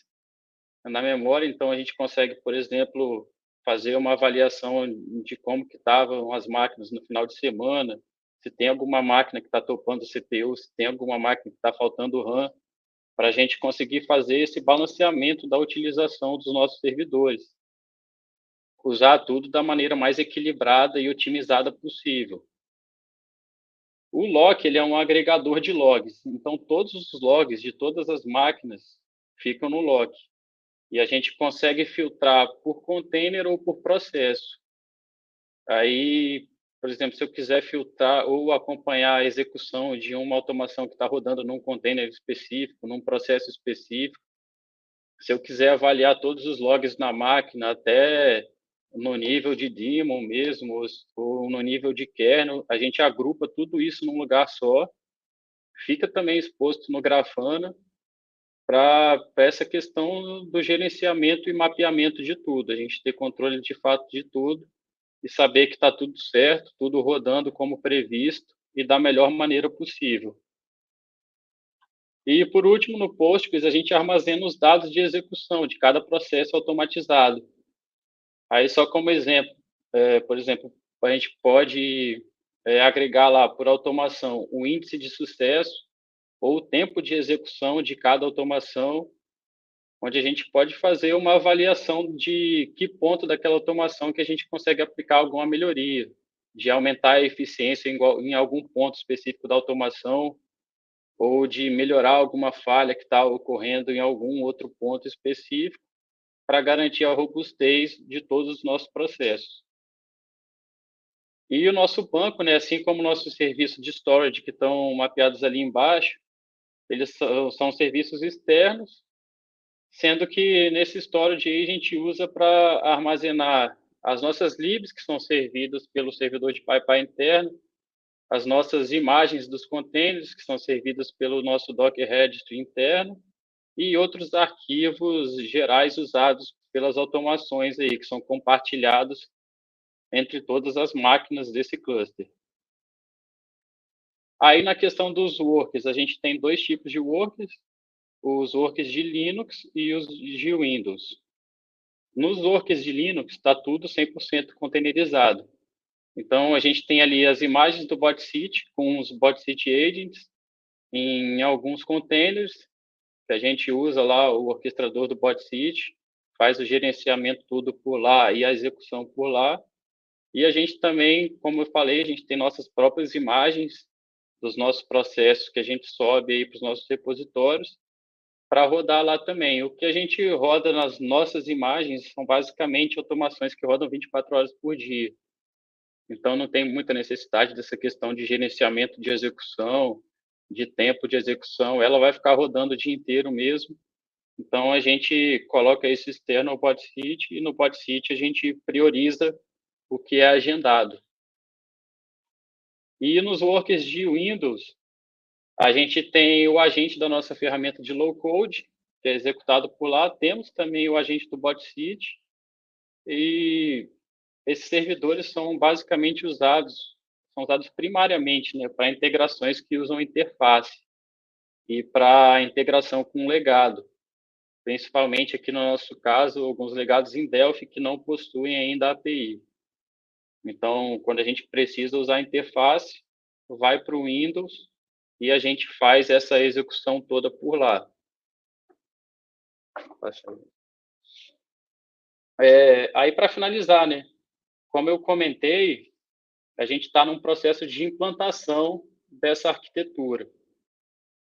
na memória, então a gente consegue, por exemplo, fazer uma avaliação de como que estavam as máquinas no final de semana, se tem alguma máquina que está topando o CPU, se tem alguma máquina que está faltando RAM, para a gente conseguir fazer esse balanceamento da utilização dos nossos servidores. Usar tudo da maneira mais equilibrada e otimizada possível. O lock ele é um agregador de logs, então todos os logs de todas as máquinas ficam no lock. E a gente consegue filtrar por container ou por processo. Aí, por exemplo, se eu quiser filtrar ou acompanhar a execução de uma automação que está rodando num container específico, num processo específico, se eu quiser avaliar todos os logs na máquina, até no nível de daemon mesmo, ou no nível de kernel, a gente agrupa tudo isso num lugar só, fica também exposto no Grafana, para essa questão do gerenciamento e mapeamento de tudo, a gente ter controle de fato de tudo e saber que está tudo certo, tudo rodando como previsto e da melhor maneira possível. E, por último, no Postgres, a gente armazena os dados de execução de cada processo automatizado. Aí, só como exemplo, por exemplo, a gente pode agregar lá, por automação, o índice de sucesso ou o tempo de execução de cada automação, onde a gente pode fazer uma avaliação de que ponto daquela automação que a gente consegue aplicar alguma melhoria, de aumentar a eficiência em algum ponto específico da automação, ou de melhorar alguma falha que está ocorrendo em algum outro ponto específico, para garantir a robustez de todos os nossos processos. E o nosso banco, né, assim como o nosso serviço de storage, que estão mapeados ali embaixo, eles são serviços externos, sendo que nesse storage aí a gente usa para armazenar as nossas libs, que são servidas pelo servidor de PyPy interno, as nossas imagens dos containers, que são servidas pelo nosso Docker Registry interno, e outros arquivos gerais usados pelas automações aí, que são compartilhados entre todas as máquinas desse cluster. Aí, na questão dos workers, a gente tem dois tipos de workers, os workers de Linux e os de Windows. Nos workers de Linux, está tudo 100% containerizado. Então, a gente tem ali as imagens do BotSeed, com os BotSeed agents, em alguns containers, que a gente usa lá o orquestrador do BotSeed, faz o gerenciamento tudo por lá e a execução por lá. E a gente também, como eu falei, a gente tem nossas próprias imagens dos nossos processos que a gente sobe aí para os nossos repositórios para rodar lá também. O que a gente roda nas nossas imagens são basicamente automações que rodam 24 horas por dia. Então, não tem muita necessidade dessa questão de gerenciamento de execução, de tempo de execução. Ela vai ficar rodando o dia inteiro mesmo. Então, a gente coloca esse externo ao BotSeed e no BotSeed a gente prioriza o que é agendado. E nos workers de Windows, a gente tem o agente da nossa ferramenta de low-code, que é executado por lá. Temos também o agente do BotSeed. E esses servidores são basicamente são usados primariamente, né, para integrações que usam interface e para integração com legado. Principalmente aqui no nosso caso, alguns legados em Delphi que não possuem ainda a API. Então, quando a gente precisa usar a interface, vai para o Windows e a gente faz essa execução toda por lá. Aí, para finalizar, né? Como eu comentei, a gente está num processo de implantação dessa arquitetura.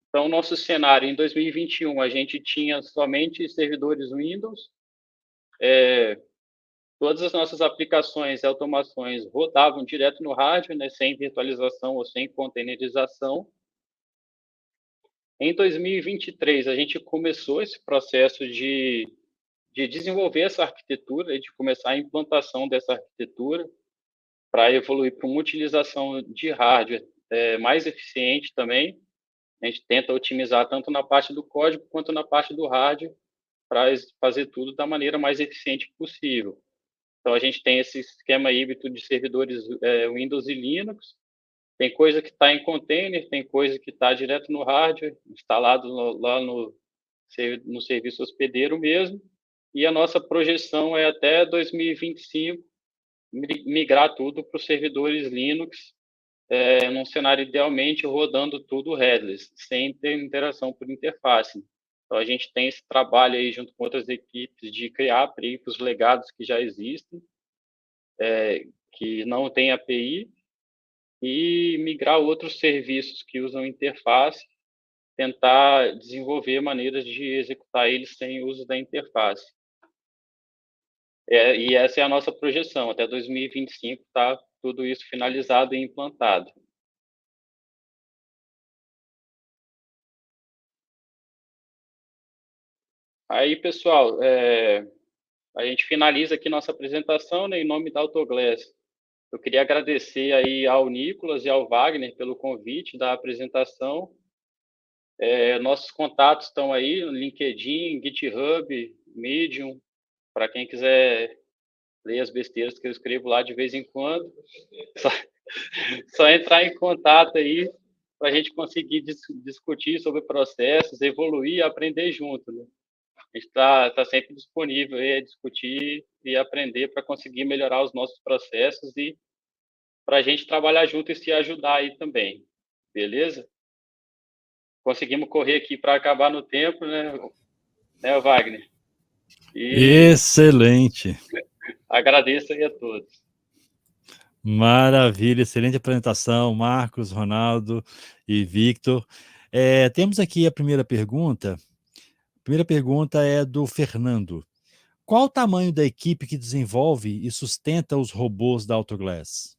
Então, nosso cenário, em 2021, a gente tinha somente servidores Windows, todas as nossas aplicações e automações rodavam direto no hardware, né, sem virtualização ou sem containerização. Em 2023, a gente começou esse processo de desenvolver essa arquitetura, de começar a implantação dessa arquitetura, para evoluir para uma utilização de hardware mais eficiente também. A gente tenta otimizar tanto na parte do código quanto na parte do hardware para fazer tudo da maneira mais eficiente possível. Então, a gente tem esse esquema híbrido de servidores Windows e Linux. Tem coisa que está em container, tem coisa que está direto no hardware, instalado lá no serviço hospedeiro mesmo. e a nossa projeção é até 2025 migrar tudo para os servidores Linux, num cenário idealmente rodando tudo headless, sem ter interação por interface. Então, a gente tem esse trabalho aí junto com outras equipes de criar para os legados que já existem, que não tem API, e migrar outros serviços que usam interface, tentar desenvolver maneiras de executar eles sem uso da interface. E essa é a nossa projeção, até 2025 está tudo isso finalizado e implantado. Aí, pessoal, a gente finaliza aqui nossa apresentação, né, em nome da Autoglass. Eu queria agradecer aí ao Nicolas e ao Wagner pelo convite da apresentação. Nossos contatos estão aí no LinkedIn, GitHub, Medium, para quem quiser ler as besteiras que eu escrevo lá de vez em quando. Só entrar em contato aí para a gente conseguir discutir sobre processos, evoluir e aprender junto, né? A gente está sempre disponível a discutir e aprender para conseguir melhorar os nossos processos e para a gente trabalhar junto e se ajudar aí também. Beleza? Conseguimos correr aqui para acabar no tempo, né, Wagner? Excelente! Agradeço aí a todos. Maravilha, excelente apresentação, Marcos, Ronaldo e Victor. Temos aqui a primeira pergunta. A primeira pergunta é do Fernando. Qual o tamanho da equipe que desenvolve e sustenta os robôs da Autoglass?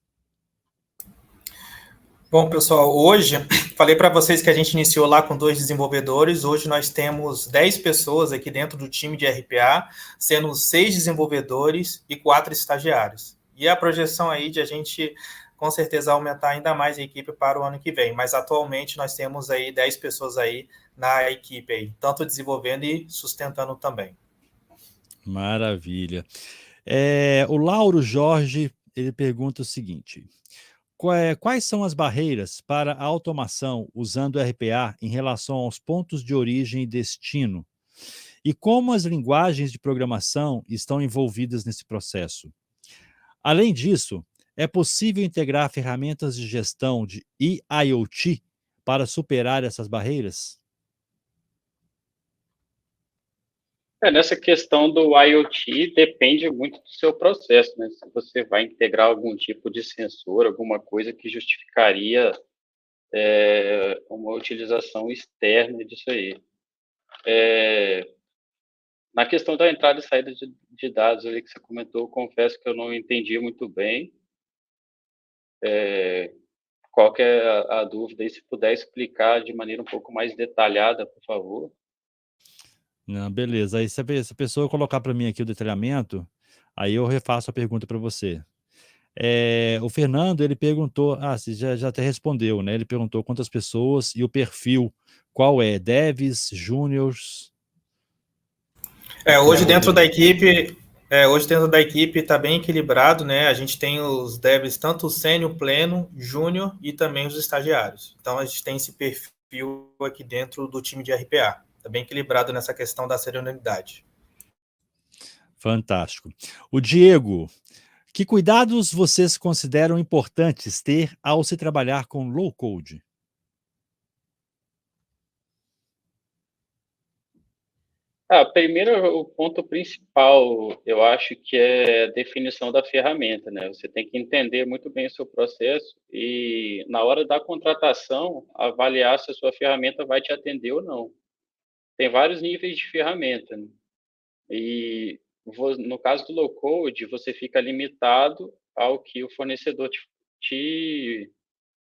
Bom, pessoal, hoje, falei para vocês que a gente iniciou lá com 2 desenvolvedores, hoje nós temos 10 pessoas aqui dentro do time de RPA, sendo 6 desenvolvedores e 4 estagiários. E a projeção aí de a gente, com certeza, aumentar ainda mais a equipe para o ano que vem, mas atualmente nós temos aí 10 pessoas aí na equipe aí, tanto desenvolvendo e sustentando também. Maravilha. O Lauro Jorge, ele pergunta o seguinte: quais são as barreiras para a automação usando RPA em relação aos pontos de origem e destino? E como as linguagens de programação estão envolvidas nesse processo? Além disso, é possível integrar ferramentas de gestão de IoT para superar essas barreiras? Nessa questão do IoT, depende muito do seu processo, né? Se você vai integrar algum tipo de sensor, alguma coisa que justificaria uma utilização externa disso aí. Na questão da entrada e saída de dados ali que você comentou, confesso que eu não entendi muito bem. Qual que é a dúvida? E se puder explicar de maneira um pouco mais detalhada, por favor. Não, beleza. Aí se a pessoa colocar para mim aqui o detalhamento, aí eu refaço a pergunta para você. O Fernando, ele perguntou, você já até respondeu, né? Ele perguntou quantas pessoas e o perfil, qual é? Devs, júniors? Hoje dentro da equipe está bem equilibrado, né? A gente tem os devs tanto sênior, pleno, júnior e também os estagiários. Então a gente tem esse perfil aqui dentro do time de RPA. Está bem equilibrado nessa questão da senioridade. Fantástico. O Diego, que cuidados vocês consideram importantes ter ao se trabalhar com low code? Primeiro, o ponto principal, eu acho que é a definição da ferramenta, né? Você tem que entender muito bem o seu processo e, na hora da contratação, avaliar se a sua ferramenta vai te atender ou não. Tem vários níveis de ferramenta, né? E, no caso do low-code, você fica limitado ao que o fornecedor te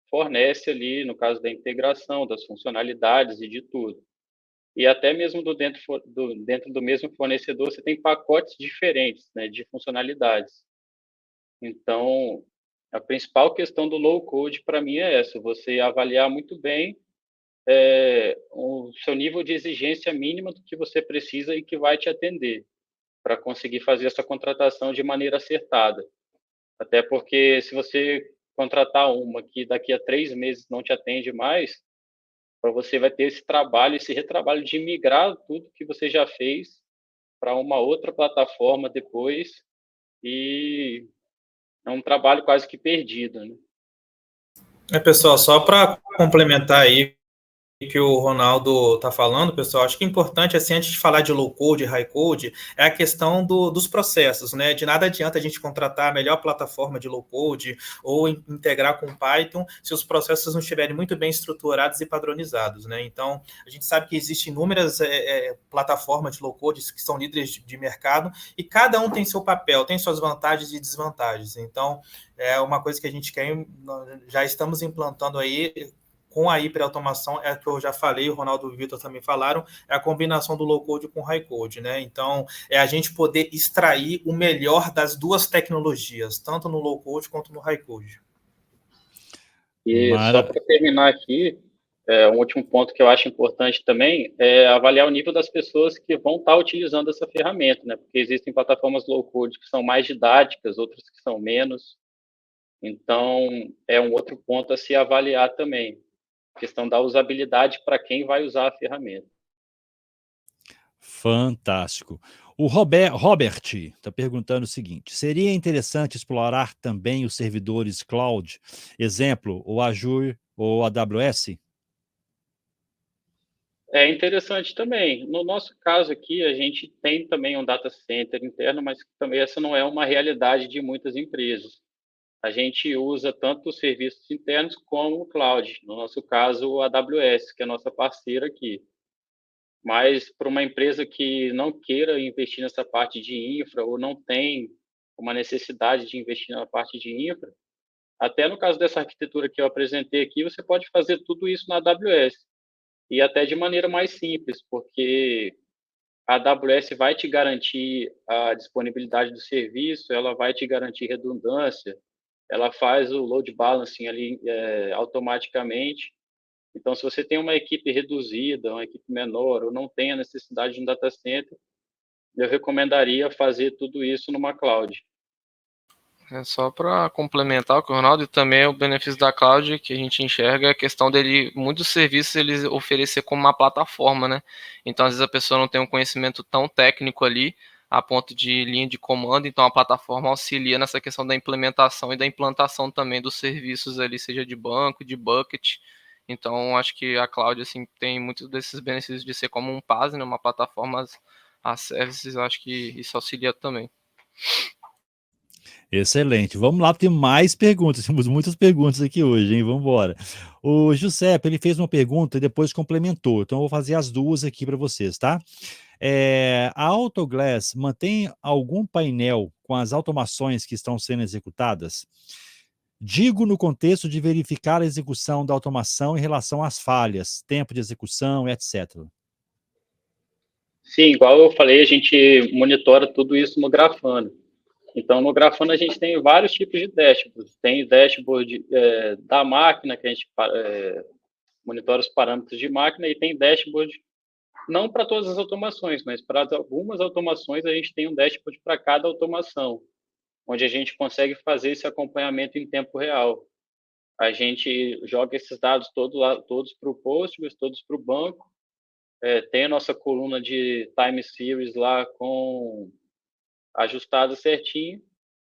fornece ali, no caso da integração, das funcionalidades e de tudo. E até mesmo dentro do mesmo fornecedor, você tem pacotes diferentes, né, de funcionalidades. Então, a principal questão do low-code, para mim, é essa: você avaliar muito bem o seu nível de exigência mínima do que você precisa e que vai te atender, para conseguir fazer essa contratação de maneira acertada. Até porque, se você contratar uma que daqui a 3 meses não te atende mais, você vai ter esse trabalho, esse retrabalho de migrar tudo que você já fez para uma outra plataforma depois, e é um trabalho quase que perdido, né? Pessoal, só para complementar aí que o Ronaldo está falando, pessoal, acho que é importante, assim, antes de falar de low code e high code, é a questão dos processos, né? De nada adianta a gente contratar a melhor plataforma de low code ou integrar com Python se os processos não estiverem muito bem estruturados e padronizados, né? Então, a gente sabe que existem inúmeras plataformas de low code que são líderes de mercado e cada um tem seu papel, tem suas vantagens e desvantagens. Então, é uma coisa que a gente quer, já estamos implantando aí com a hiperautomação, é que eu já falei, o Ronaldo e o Vitor também falaram, é a combinação do low code com high code, né? Então, é a gente poder extrair o melhor das duas tecnologias, tanto no low code quanto no high code. E só para terminar aqui, um último ponto que eu acho importante também é avaliar o nível das pessoas que vão estar utilizando essa ferramenta, né? Porque existem plataformas low code que são mais didáticas, outras que são menos. Então, é um outro ponto a se avaliar também. Questão da usabilidade para quem vai usar a ferramenta. Fantástico. O Robert está perguntando o seguinte: seria interessante explorar também os servidores cloud, exemplo, o Azure ou a AWS? É interessante também. No nosso caso aqui, a gente tem também um data center interno, mas também essa não é uma realidade de muitas empresas. A gente usa tanto os serviços internos como o cloud. No nosso caso, a AWS, que é a nossa parceira aqui. Mas para uma empresa que não queira investir nessa parte de infra ou não tem uma necessidade de investir na parte de infra, até no caso dessa arquitetura que eu apresentei aqui, você pode fazer tudo isso na AWS. E até de maneira mais simples, porque a AWS vai te garantir a disponibilidade do serviço, ela vai te garantir redundância, ela faz o load balancing ali automaticamente. Então, se você tem uma equipe reduzida, uma equipe menor, ou não tem a necessidade de um data center, eu recomendaria fazer tudo isso numa cloud. É só para complementar o que o Ronaldo, e também o benefício da cloud que a gente enxerga é a questão dele, muitos serviços eles oferecer como uma plataforma, né? Então, às vezes a pessoa não tem um conhecimento tão técnico ali, a ponto de linha de comando, então a plataforma auxilia nessa questão da implementação e da implantação também dos serviços ali, seja de banco, de bucket. Então, acho que a cloud, assim, tem muitos desses benefícios de ser como um PaaS, né? Uma plataforma as services, acho que isso auxilia também. Excelente. Vamos lá, tem mais perguntas. Temos muitas perguntas aqui hoje, hein? Vamos embora. O Giuseppe, ele fez uma pergunta e depois complementou. Então, eu vou fazer as duas aqui para vocês, tá? A Autoglass mantém algum painel com as automações que estão sendo executadas? Digo no contexto de verificar a execução da automação em relação às falhas, tempo de execução, etc. Sim, igual eu falei, a gente monitora tudo isso no Grafana. Então, no Grafana, a gente tem vários tipos de dashboards. Tem dashboard da máquina, que a gente monitora os parâmetros de máquina, e tem dashboard, não para todas as automações, mas para algumas automações, a gente tem um dashboard para cada automação, onde a gente consegue fazer esse acompanhamento em tempo real. A gente joga esses dados todos para o Postgres, todos para o banco, tem a nossa coluna de time series lá ajustada certinho,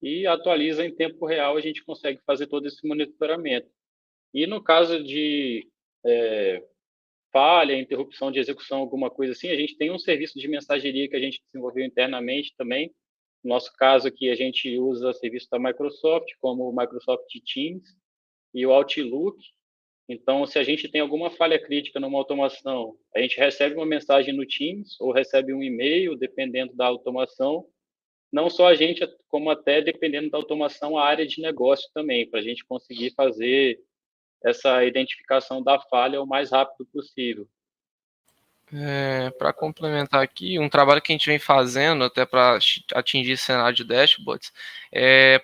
e atualiza em tempo real, a gente consegue fazer todo esse monitoramento. E no caso de falha, interrupção de execução, alguma coisa assim, a gente tem um serviço de mensageria que a gente desenvolveu internamente também. No nosso caso aqui, a gente usa serviço da Microsoft, como o Microsoft Teams e o Outlook. Então, se a gente tem alguma falha crítica numa automação, a gente recebe uma mensagem no Teams ou recebe um e-mail, dependendo da automação. Não só a gente, como até, dependendo da automação, a área de negócio também, para a gente conseguir fazer essa identificação da falha o mais rápido possível. Para complementar aqui, um trabalho que a gente vem fazendo até para atingir esse cenário de dashboards,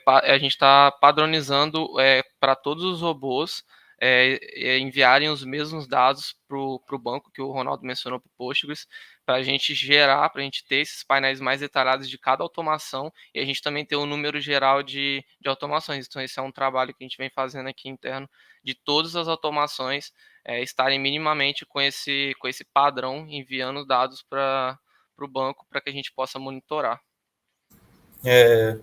a gente está padronizando para todos os robôs enviarem os mesmos dados para o banco que o Ronaldo mencionou para o Postgres, para a gente gerar, para a gente ter esses painéis mais detalhados de cada automação e a gente também ter um número geral de automações. Então, esse é um trabalho que a gente vem fazendo aqui interno de todas as automações estarem minimamente com esse padrão enviando dados para o banco para que a gente possa monitorar.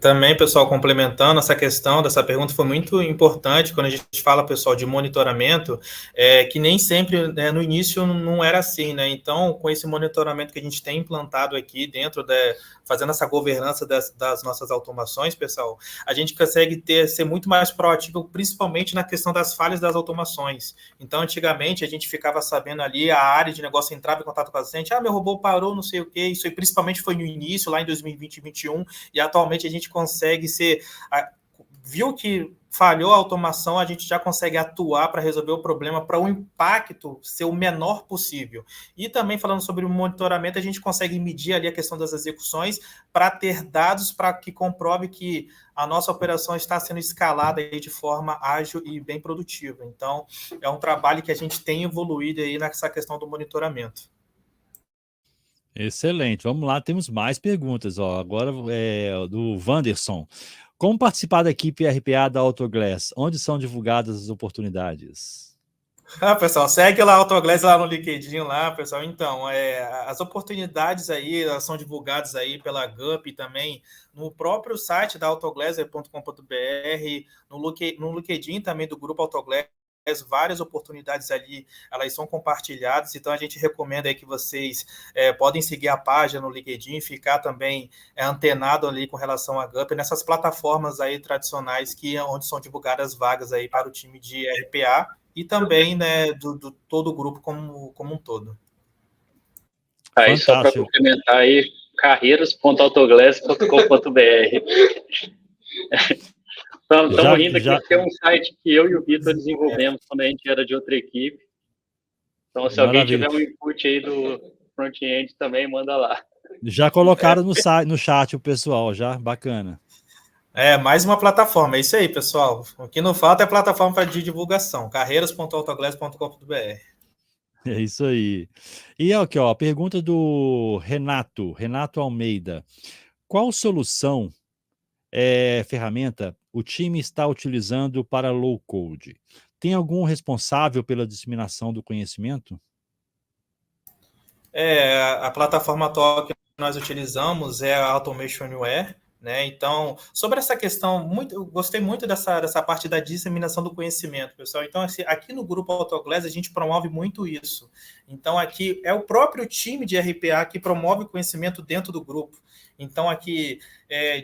Também, pessoal, complementando essa questão dessa pergunta, foi muito importante quando a gente fala, pessoal, de monitoramento, que nem sempre, né, no início não era assim, né? Então, com esse monitoramento que a gente tem implantado aqui dentro, fazendo essa governança das nossas automações, pessoal, a gente consegue ser muito mais proativo, principalmente na questão das falhas das automações. Então, antigamente, a gente ficava sabendo ali, a área de negócio entrava em contato com a gente, meu robô parou, não sei o quê, isso aí principalmente foi no início, lá em 2020 e 2021, e atualmente a gente consegue viu que falhou a automação, a gente já consegue atuar para resolver o problema, para o impacto ser o menor possível. E também falando sobre o monitoramento, a gente consegue medir ali a questão das execuções para ter dados para que comprove que a nossa operação está sendo escalada aí de forma ágil e bem produtiva. Então, é um trabalho que a gente tem evoluído aí nessa questão do monitoramento. Excelente. Vamos lá, temos mais perguntas. Agora do Wanderson. Como participar da equipe RPA da Autoglass? Onde são divulgadas as oportunidades? Pessoal, segue lá a Autoglass lá no LinkedIn lá, pessoal. Então, as oportunidades aí, elas são divulgadas aí pela GUP e também no próprio site da autoglass.com.br, no LinkedIn também do Grupo Autoglass, várias oportunidades ali, elas são compartilhadas, então a gente recomenda aí que vocês podem seguir a página no LinkedIn, ficar também antenado ali com relação à GUP, nessas plataformas aí tradicionais onde são divulgadas vagas aí para o time de RPA, e também, né, do todo o grupo como um todo. Aí, só para complementar aí, carreiras.autoglass.com.br. Estamos rindo aqui, porque é um site que eu e o Vitor desenvolvemos quando a gente era de outra equipe. Então, se alguém tiver um input aí do front-end também, manda lá. Já colocaram no chat o pessoal, já, bacana. Mais uma plataforma, é isso aí, pessoal. O que não falta é plataforma de divulgação, carreiras.autoglass.com.br. É isso aí. E aqui, a pergunta do Renato Almeida. Qual solução, ferramenta, o time está utilizando para low code? Tem algum responsável pela disseminação do conhecimento? A plataforma atual que nós utilizamos é a Automation Anywhere, né? Então, sobre essa questão, eu gostei muito dessa parte da disseminação do conhecimento, pessoal. Então, aqui no Grupo Autoglass, a gente promove muito isso. Então, aqui é o próprio time de RPA que promove o conhecimento dentro do grupo. Então, aqui,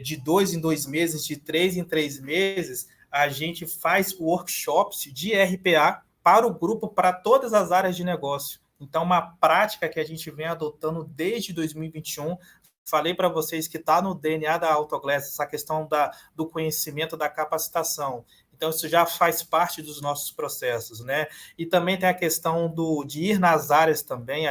de 2 em 2 meses, de 3 em 3 meses, a gente faz workshops de RPA para o grupo, para todas as áreas de negócio. Então, uma prática que a gente vem adotando desde 2021, falei para vocês que está no DNA da Autoglass, essa questão do conhecimento, da capacitação. Então, isso já faz parte dos nossos processos, né? E também tem a questão de ir nas áreas também,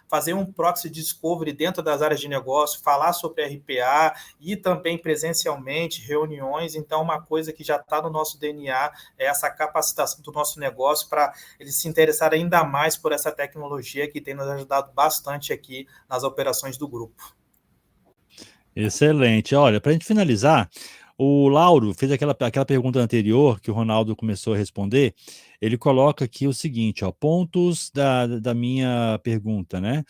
fazer um proxy discovery dentro das áreas de negócio, falar sobre RPA e também presencialmente, reuniões. Então, uma coisa que já está no nosso DNA é essa capacitação do nosso negócio para eles se interessarem ainda mais por essa tecnologia que tem nos ajudado bastante aqui nas operações do grupo. Excelente. Olha, para a gente finalizar, o Lauro fez aquela pergunta anterior que o Ronaldo começou a responder. Ele coloca aqui o seguinte, pontos da minha pergunta, né?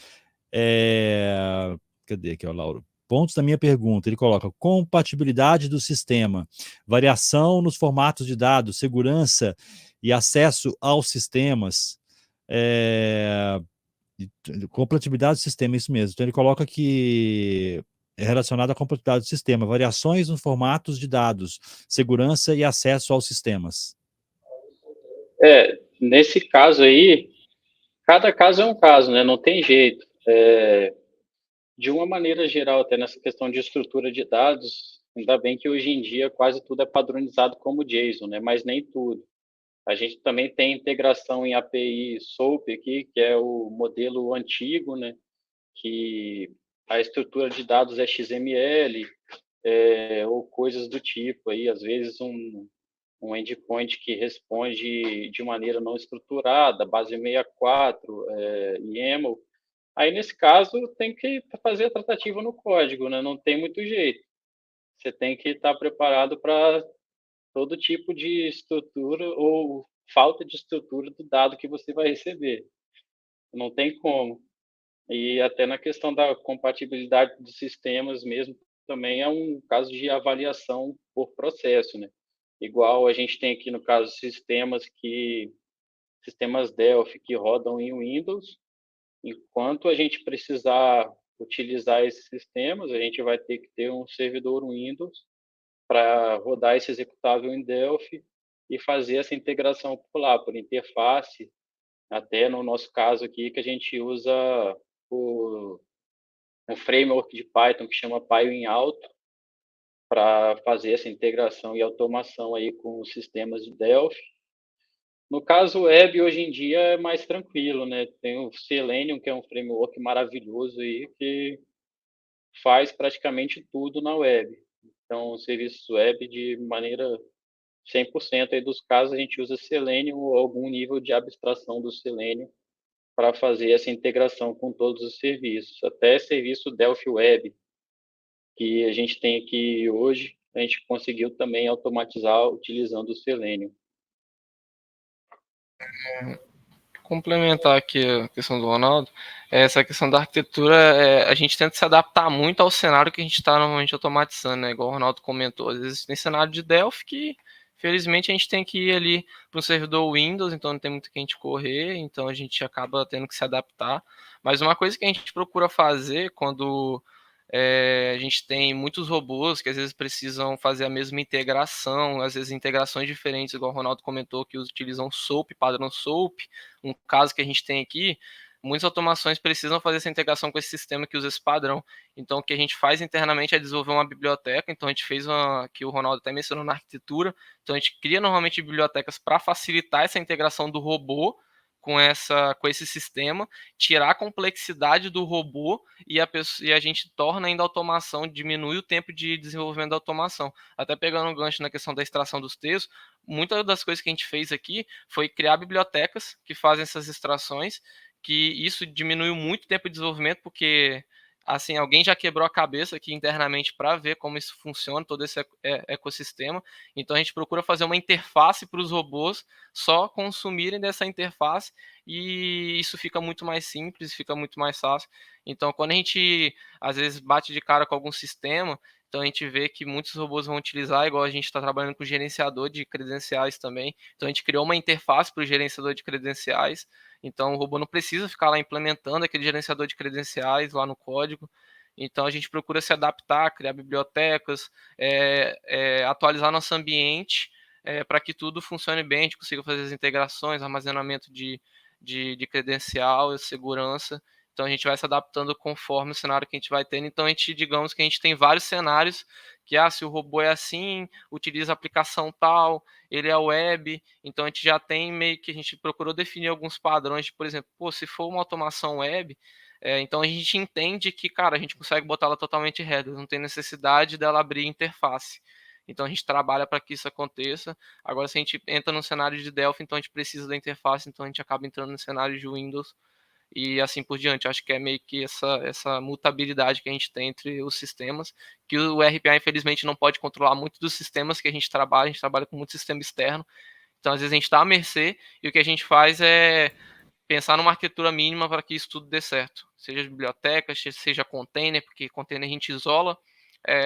Cadê aqui, Lauro? Pontos da minha pergunta. Ele coloca compatibilidade do sistema, variação nos formatos de dados, segurança e acesso aos sistemas. Compatibilidade do sistema, isso mesmo. Então ele coloca que é relacionado à compatibilidade do sistema, variações nos formatos de dados, segurança e acesso aos sistemas. Nesse caso aí, cada caso é um caso, né? Não tem jeito. De uma maneira geral, até nessa questão de estrutura de dados, ainda bem que hoje em dia quase tudo é padronizado como JSON, né? Mas nem tudo. A gente também tem integração em API SOAP aqui, que é o modelo antigo, né? Que a estrutura de dados é XML, ou coisas do tipo. Aí, às vezes, um endpoint que responde de maneira não estruturada, base 64, YAML. Aí, nesse caso, tem que fazer a tratativa no código, né? Não tem muito jeito. Você tem que estar preparado para todo tipo de estrutura ou falta de estrutura do dado que você vai receber. Não tem como. e até na questão da compatibilidade dos sistemas mesmo, também é um caso de avaliação por processo, né? Igual a gente tem aqui no caso sistemas Delphi que rodam em Windows, enquanto a gente precisar utilizar esses sistemas, a gente vai ter que ter um servidor Windows para rodar esse executável em Delphi e fazer essa integração por lá, por interface, até no nosso caso aqui, que a gente usa um framework de Python que chama PyWinAuto para fazer essa integração e automação aí com os sistemas de Delphi. No caso web, hoje em dia é mais tranquilo, né? Tem o Selenium, que é um framework maravilhoso aí, que faz praticamente tudo na web. Então, serviços web de maneira 100% aí dos casos a gente usa Selenium ou algum nível de abstração do Selenium para fazer essa integração com todos os serviços. Até serviço Delphi Web, que a gente tem aqui hoje, a gente conseguiu também automatizar utilizando o Selenium. Complementar aqui a questão do Ronaldo, essa questão da arquitetura, a gente tenta se adaptar muito ao cenário que a gente está normalmente automatizando, né? Igual o Ronaldo comentou. Às vezes tem cenário de Delphi que, felizmente, a gente tem que ir ali para o servidor Windows, então não tem muito que a gente correr, então a gente acaba tendo que se adaptar. Mas uma coisa que a gente procura fazer quando a gente tem muitos robôs que às vezes precisam fazer a mesma integração, às vezes integrações diferentes, igual o Ronaldo comentou, que utilizam SOAP, padrão SOAP. Um caso que a gente tem aqui, muitas automações precisam fazer essa integração com esse sistema que usa esse padrão. Então, o que a gente faz internamente é desenvolver uma biblioteca. Então, a gente fez que o Ronaldo até mencionou na arquitetura. Então, a gente cria normalmente bibliotecas para facilitar essa integração do robô com esse sistema, tirar a complexidade do robô e a gente torna ainda a automação, diminui o tempo de desenvolvimento da automação. Até pegando um gancho na questão da extração dos textos, muitas das coisas que a gente fez aqui foi criar bibliotecas que fazem essas extrações, que isso diminuiu muito o tempo de desenvolvimento, porque assim, alguém já quebrou a cabeça aqui internamente para ver como isso funciona, todo esse ecossistema. Então a gente procura fazer uma interface para os robôs só consumirem dessa interface e isso fica muito mais simples, fica muito mais fácil. Então quando a gente às vezes bate de cara com algum sistema, então a gente vê que muitos robôs vão utilizar, igual a gente está trabalhando com gerenciador de credenciais também. Então a gente criou uma interface para o gerenciador de credenciais. Então o robô não precisa ficar lá implementando aquele gerenciador de credenciais lá no código. Então a gente procura se adaptar, criar bibliotecas, atualizar nosso ambiente para que tudo funcione bem, a gente consiga fazer as integrações, armazenamento de credencial, segurança. Então a gente vai se adaptando conforme o cenário que a gente vai tendo. Então digamos que a gente tem vários cenários que se o robô é assim, utiliza a aplicação tal, ele é web, então a gente já tem meio que a gente procurou definir alguns padrões, por exemplo, se for uma automação web, então a gente entende que, cara, a gente consegue botar ela totalmente headless, não tem necessidade dela abrir interface. Então a gente trabalha para que isso aconteça. Agora, se a gente entra no cenário de Delphi, então a gente precisa da interface, então a gente acaba entrando no cenário de Windows e assim por diante. Acho que é meio que essa mutabilidade que a gente tem entre os sistemas, que o RPA, infelizmente, não pode controlar muito dos sistemas que a gente trabalha com muito sistema externo. Então, às vezes, a gente está à mercê e o que a gente faz é pensar numa arquitetura mínima para que isso tudo dê certo. Seja biblioteca, seja container, porque container a gente isola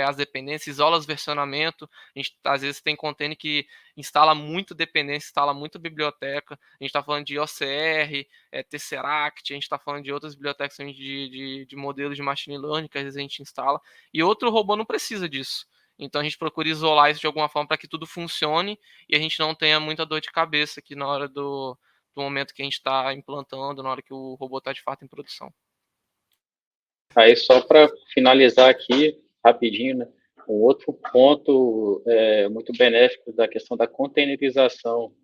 as dependências, isola os versionamentos. A gente às vezes tem container que instala muito dependência, instala muita biblioteca. A gente está falando de OCR, Tesseract, a gente está falando de outras bibliotecas de modelos de machine learning que às vezes a gente instala. E outro robô não precisa disso. Então a gente procura isolar isso de alguma forma para que tudo funcione e a gente não tenha muita dor de cabeça aqui na hora do momento que a gente está implantando, na hora que o robô está de fato em produção. Aí, só para finalizar aqui, rapidinho, né? Um outro ponto muito benéfico da questão da containerização,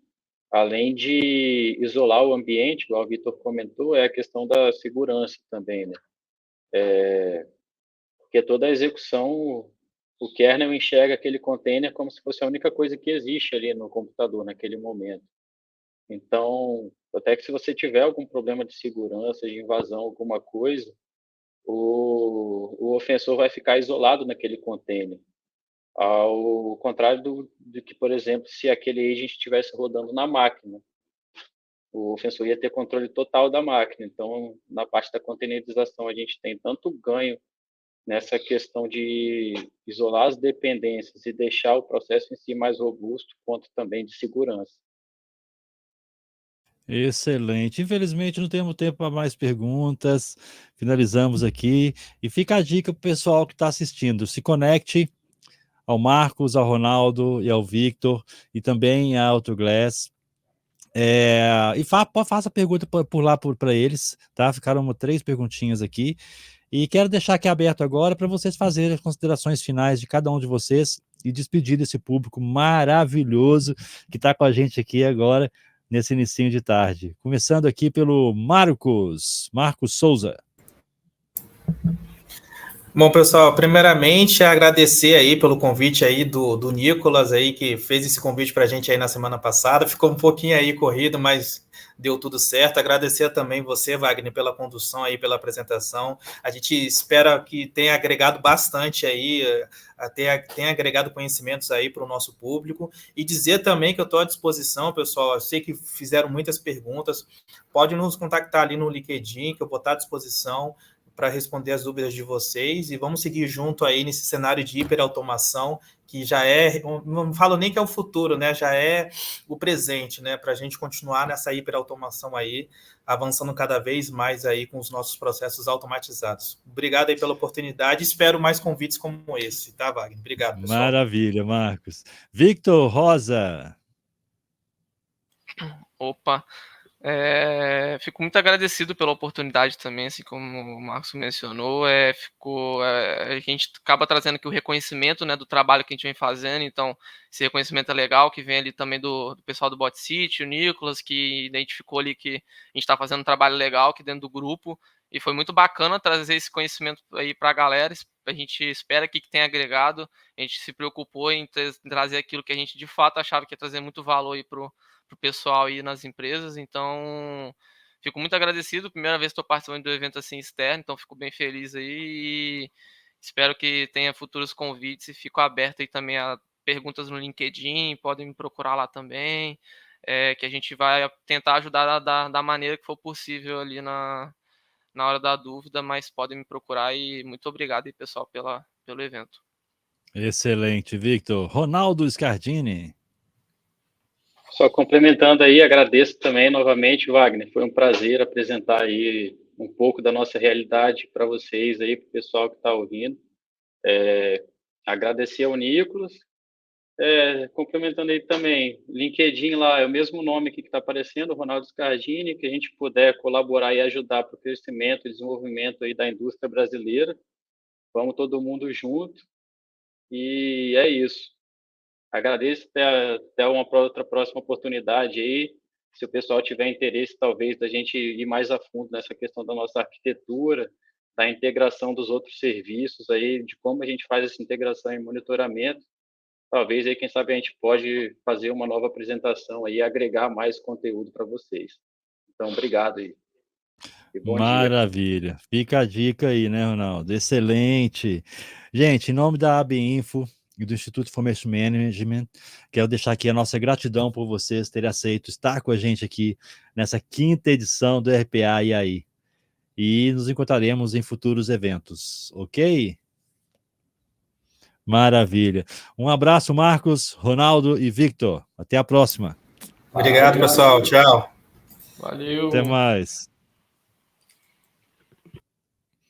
além de isolar o ambiente, igual o Vitor comentou, é a questão da segurança também, né? Porque toda a execução, o kernel enxerga aquele container como se fosse a única coisa que existe ali no computador naquele momento. Então, até que se você tiver algum problema de segurança, de invasão, alguma coisa, o ofensor vai ficar isolado naquele container. Ao contrário do que, por exemplo, se aquele agent estivesse rodando na máquina. o sensor ia ter controle total da máquina. Então, na parte da containerização, a gente tem tanto ganho nessa questão de isolar as dependências e deixar o processo em si mais robusto, quanto também de segurança. Excelente. Infelizmente não temos tempo para mais perguntas. Finalizamos aqui. E fica a dica para o pessoal que está assistindo. Se conecte ao Marcos, ao Ronaldo e ao Victor, e também à Autoglass. E faça pergunta por lá para eles, tá? Ficaram 3 perguntinhas aqui. E quero deixar aqui aberto agora para vocês fazerem as considerações finais de cada um de vocês e despedir desse público maravilhoso que está com a gente aqui agora, nesse inicinho de tarde. Começando aqui pelo Marcos Souza. Bom, pessoal, primeiramente agradecer aí pelo convite aí do Nicolas aí, que fez esse convite para a gente aí na semana passada. Ficou um pouquinho aí corrido, mas deu tudo certo. Agradecer também você, Wagner, pela condução aí, pela apresentação. A gente espera que tenha agregado bastante aí, tenha agregado conhecimentos aí para o nosso público. E dizer também que eu estou à disposição, pessoal. Eu sei que fizeram muitas perguntas. Pode nos contactar ali no LinkedIn, que eu vou estar à disposição para responder as dúvidas de vocês, e vamos seguir junto aí nesse cenário de hiperautomação, que já não falo nem que é o futuro, né? Já é o presente, né? Para a gente continuar nessa hiperautomação aí, avançando cada vez mais aí com os nossos processos automatizados. Obrigado aí pela oportunidade, espero mais convites como esse, tá, Wagner? Obrigado, pessoal. Maravilha, Marcos. Victor Rosa. Opa, fico muito agradecido pela oportunidade também, assim como o Marcos mencionou, a gente acaba trazendo aqui o reconhecimento, né, do trabalho que a gente vem fazendo, então esse reconhecimento é legal, que vem ali também do pessoal do Bot City, o Nicolas, que identificou ali que a gente está fazendo um trabalho legal aqui dentro do grupo, e foi muito bacana trazer esse conhecimento aí para a galera. A gente espera que tenha agregado, a gente se preocupou em trazer aquilo que a gente de fato achava que ia trazer muito valor aí para o pessoal aí nas empresas, então fico muito agradecido, primeira vez que estou participando do evento assim externo, então fico bem feliz aí e espero que tenha futuros convites e fico aberto aí também a perguntas no LinkedIn, podem me procurar lá também, que a gente vai tentar ajudar da maneira que for possível ali na hora da dúvida, mas podem me procurar e muito obrigado aí, pessoal, pelo evento. Excelente, Victor. Ronaldo Scardini. Só complementando aí, agradeço também novamente, Wagner, foi um prazer apresentar aí um pouco da nossa realidade para vocês aí, para o pessoal que está ouvindo. Agradecer ao Nicolas, complementando aí também, LinkedIn lá é o mesmo nome aqui que está aparecendo, Ronaldo Scardini, que a gente puder colaborar e ajudar para o crescimento e desenvolvimento aí da indústria brasileira, vamos todo mundo junto, e é isso. Agradeço, até uma outra próxima oportunidade aí. Se o pessoal tiver interesse, talvez, da gente ir mais a fundo nessa questão da nossa arquitetura, da integração dos outros serviços aí, de como a gente faz essa integração e monitoramento. Talvez aí, quem sabe, a gente pode fazer uma nova apresentação aí, agregar mais conteúdo para vocês. Então, obrigado aí. E bom Maravilha. dia. Fica a dica aí, né, Ronaldo? Excelente. Gente, em nome da AB Info e do Instituto Information Management, quero deixar aqui a nossa gratidão por vocês terem aceito estar com a gente aqui nessa 5ª edição do RPA e aí. E nos encontraremos em futuros eventos, ok? Maravilha. Um abraço, Marcos, Ronaldo e Victor. Até a próxima. Obrigado, pessoal. Tchau. Valeu. Até mais.